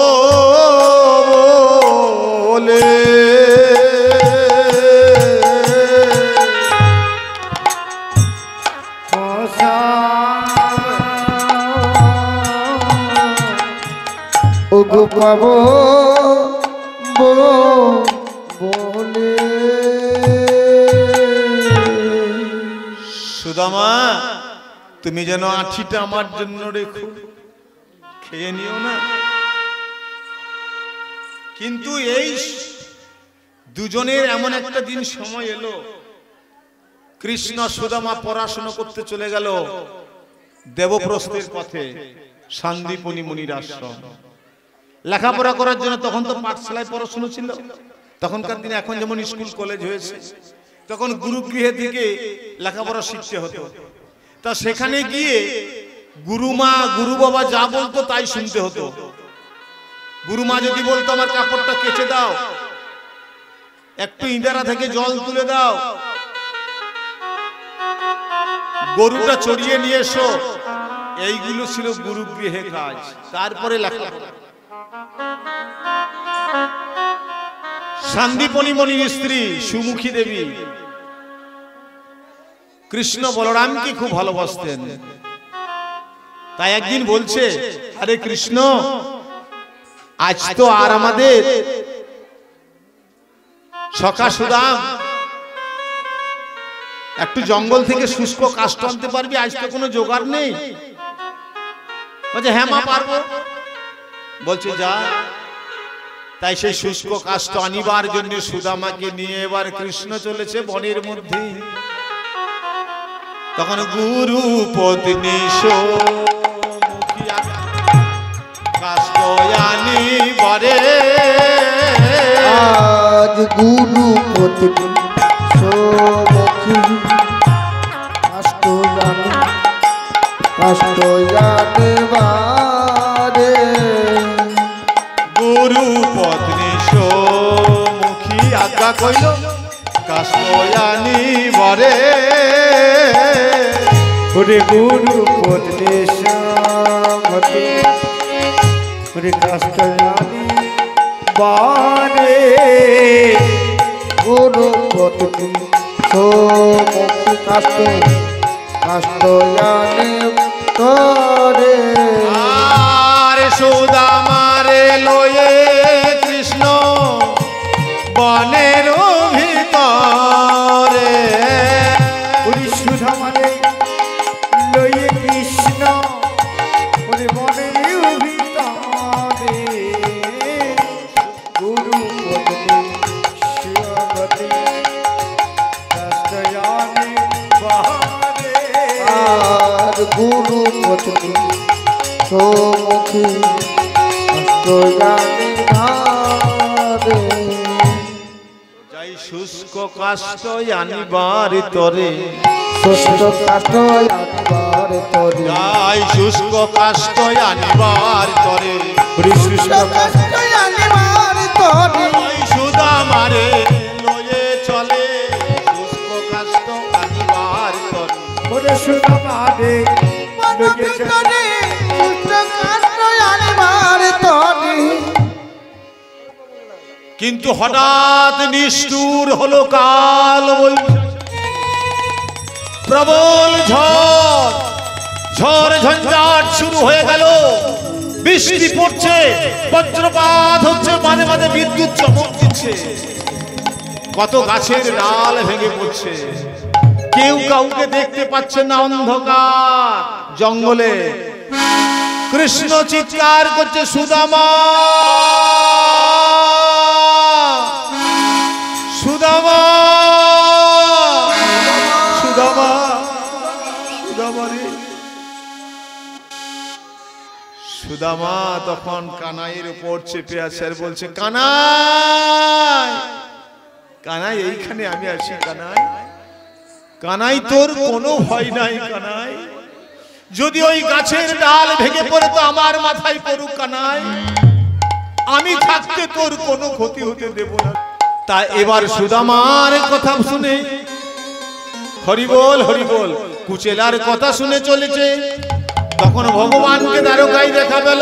বলে, ওগো পাবো বলে। সুদামা তুমি যেন আঠিটা আমার জন্য রেখো, খেয়ে নিও না। কিন্তু এই দুজনের এমন একটা দিন সময় এলো, কৃষ্ণ সুদামা পড়াশোনা করতে চলে গেল দেবপ্রস্থের পথে সান্দীপনী মুনির আশ্রম, লেখাপড়া করার জন্য। তখন তো পাঠশালায় পড়াশোনা ছিল তখনকার দিনে, এখন যেমন স্কুল কলেজ হয়েছে, তখন গুরুগৃহে থেকে লেখাপড়া শিখতে হতো। তা সেখানে গিয়ে গুরুমা গুরু বাবা যা বলতো তাই শুনতে হতো। গুরুমা যদি বলতো আমার কাপড়টা কেচে দাও, একটু ইঁদারা থেকে জল তুলে দাও, গরুটা চড়িয়ে নিয়ে এসো, এইগুলো ছিল গুরুগৃহে কাজ। তারপরে লেখাপড়া। সান্দীপনী মুনির স্ত্রী সুমুখী দেবী কৃষ্ণ বলরামকে খুব ভালোবাসতেন। তাই একদিন বলছে, আরে কৃষ্ণ, আজ তো আর আমাদের সখা সুদাম একটু জঙ্গল থেকে শুষ্ক কাষ্ঠ আনতে পারবি? আজ তো কোনো জোগাড় নেই। বলছে, হ্যাঁ মা পারবো। বলছে, যা। তাই সেই শুষ্ক কাষ্ঠ আনিবার জন্য সুদামাকে নিয়ে এবার কৃষ্ণ চলেছে বনের মধ্যে। তখন গুরু পত্নী কাষ্ঠ আনিবারে, আজ গুরু পত্নী সমুখী কাষ্ঠ আনিবারে, গুরু পত্নী সমুখী আজ্ঞা কইল কাষ্ঠ আনিবারে, ওরে গুরু পত্নী সমুখী ওরে কাষ্ঠ আনিবারে, গুরু পত্নী সমুখী কাষ্ঠ তরে আর সুদামারে লয়ে কৃষ্ণ বনের ভিতরে ওরে সুধামারে লয়ে কৃষ্ণ ওরে বনের ভিতরে গুরু পদে শিবতে রাষ্ট্রয়ানে বাহারে আর গুরু পত্নী সমুখী অষ্টয়ানে ধারে যাই শুষ্ক কাষ্ট আনিবার তরে ষষ্ঠ কাঠ আনিবার তরে যাই শুষ্ক কাষ্ট আনিবার তরে ষষ্ঠ কাঠ আনিবার তরে ওই সুদামারে লয়ে চলে শুষ্ক কাষ্ট আনিবার তরে ওরে সুধামারে লয়ে চলে কিন্তু হঠাৎ নিষ্ঠুর হলো কাল প্রবল ঝড় ঝড় ঝঞ্ঝাট শুরু হয়ে গেল বৃষ্টি পড়ছে বজ্রপাত হচ্ছে মাঝে মাঝে বিদ্যুৎ চমক দিচ্ছে কত গাছের ডাল ভেঙে পড়ছে কেউ কাউকে দেখতে পাচ্ছে না অন্ধকার জঙ্গলে কৃষ্ণ চিৎকার করছে সুদামা সুদামা সুদামা সুদামা রে সুদামা তখন কানাইয়ের উপর চেপে আছে আর বলছে কানাই কানাই এইখানে আমি আছি কানাই কানাই তোর কোনো ভয় নাই কানাই যদি ওই গাছের ডাল ভেঙে পড়ে তো আমার মাথায় পড়ুক কানাই আমি থাকতে তোর কোনো ক্ষতি হতে দেব না তা এবার সুদামার কথা শুনে হরিবোল হরিবোল কুচেলার কথা শুনে চলেছে তখন ভগবানকে দ্বারকায় দেখা পেল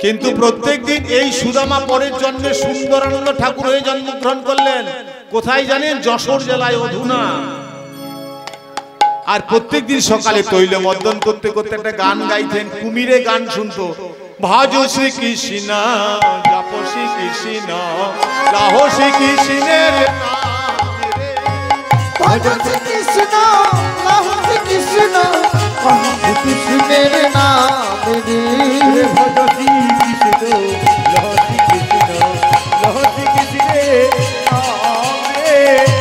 কিন্তু প্রত্যেকদিন এই সুদামা পরের জন্মে সুন্দরানন্দ ঠাকুর হয়ে জন্মগ্রহণ করলেন কোথায় জানেন যশোর জেলায় অধুনা আর প্রত্যেকদিন সকালে তৈল মর্দন করতে করতে একটা গান গাইতেন কুমিরে গান শুনতো ভাজ শ্রী কৃষ্ণ জাপ শ্রী কৃষ্ণ রাহ শ্রী কৃষ্ণের ভজ শ্রী কৃষ্ণ লাহ শ্রী কৃষ্ণ কৃষ্ণের নাম রে ভজতি কৃষ্ণ লহতি কৃষ্ণ লহতি কৃষ্ণে নামে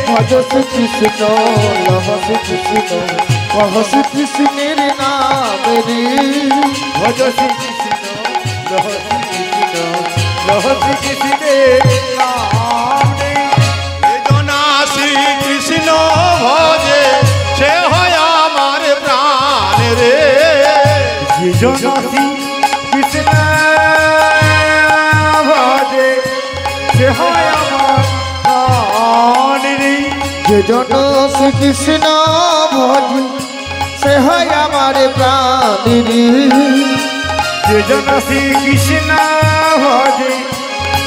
ভজ শ্রী কৃষ্ণ লাহ শ্রী কৃষ্ণ কহ শ্রী কৃষ্ণের নাম রে ভজতি কৃষ্ণ লহতি কৃষ্ণ লহতি কৃষ্ণে নামে বেদনা শ্রী কৃষ্ণ ভজে সে হয় আমার প্রাণ রে জনতি কৃষ্ণ ভজে সে হয় আমার প্রাণ রে যে জন শ্রীকৃষ্ণ ভজ সে হয় আমার প্রাণ রে যে জন শ্রীকৃষ্ণ ভজে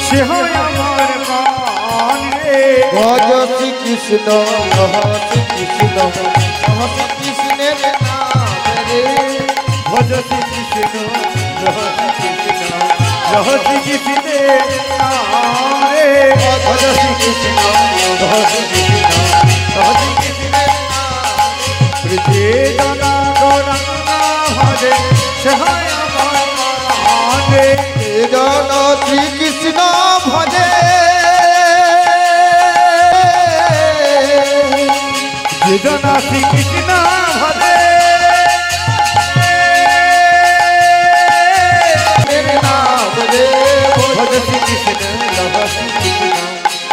সে হয় আমার প্রাণ রে ভজ শ্রীকৃষ্ণ লহ শ্রীকৃষ্ণ কহ শ্রীকৃষ্ণের নাম রে ভজতি কৃষ্ণ লহতি কৃষ্ণ লহতি কৃষ্ণে নামে ভজতি কৃষ্ণ লহতি কৃষ্ণ লহতি কৃষ্ণে প্রীতি জনা গৌরাঙ্গা ভজে সহায় আমার প্রাণে যে জন শ্রীকৃষ্ণ ভজে যে জনা শ্রীকৃষ্ণ ভজে নাম রে ভজতি কৃষ্ণ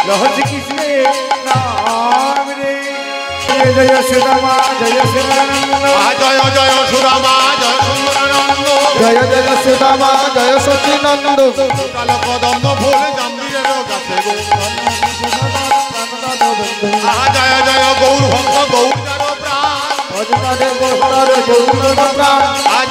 লহতি কৃষ্ণে নাম রে জয় সুদামা জয় সুদানন্দ জয় জয় সুরামা জয় সুন্দরানন্দ জয় জয় সুদামা জয় সচিনন্দ কালো কদম্ব ফুল জাম্বিরের গাছে গো জয় জয় গৌর ভক্ত গৌর প্রাণ ভজতারে গোস্তার গৌর প্রাণ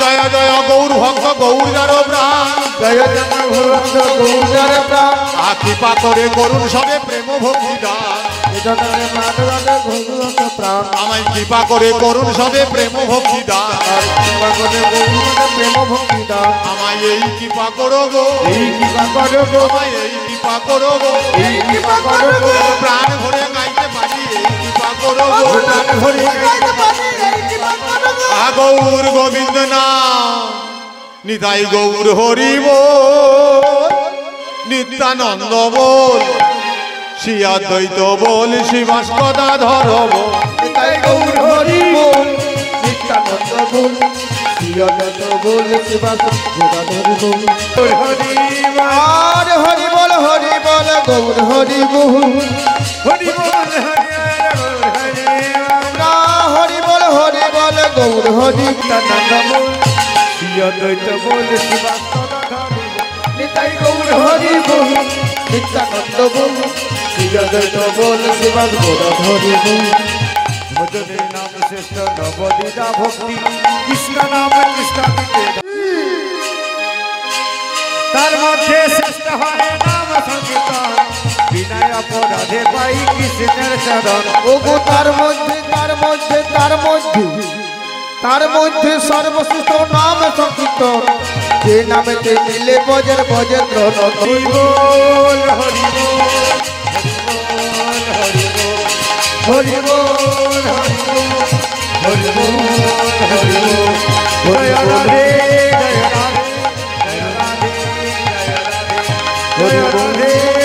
জয় জয় গৌর ভক্ত গৌর প্রাণ জয় জয় ভক্ত গৌর প্রাণ কৃপা করে করুন সবে প্রেম ভক্তি দান জননে মাধবনে ভগবত প্রাণ আমায় কৃপা করে করুণ সবে প্রেম ভক্তি দান আর কৃপা করে ভগবত প্রেম ভক্তি দান আমায় এই কৃপা করো গো এই কৃপা করো গো আমায় এই কৃপা করো গো এই কৃপা করো গো প্রাণ ভরে গাইতে পারি এই কৃপা করো গো প্রাণ ভরে গাইতে পারি এই কৃপা করো গো গৌর গোবিন্দ নাম নিতাই গৌর হরি বল নিত্যানন্দ বল শিয়া দ্বৈত বল শিবাস গদাধর বল নিতাই গৌর হরি বল নিত্যানন্দ বল শ্রীঅনন্ত বল শিবাস গদাধর বল হরি আর হরি বল গৌর হরি বল হরি বল হরি না হরি বল গৌর হরি নিত্যানন্দ বল শ্রী অদ্বৈত বল শিবাস গদাধর নিতাই গৌর হরি বল নিত্যানন্দ বল শ্রীঅদ্বৈত বল শিবাস গদাধর বল ভজনের নাম শ্রেষ্ঠ নবদিদা ভক্তি কৃষ্ণ নাম কৃষ্ণ তার মধ্যে শ্রেষ্ঠ হয় নাম সংকীর্তন বিনয় অপরাধে পাই কৃষ্ণের চরণ ওগো তার মধ্যে সর্বশ্রেষ্ঠ নাম সংকীর্তন যে নামেতে মিলে বজর হরি বল হরি বল হরি বল হরি বল হরি বল জয় রাধে জয় রাধে জয় রাধে জয় রাধে জয় রাধে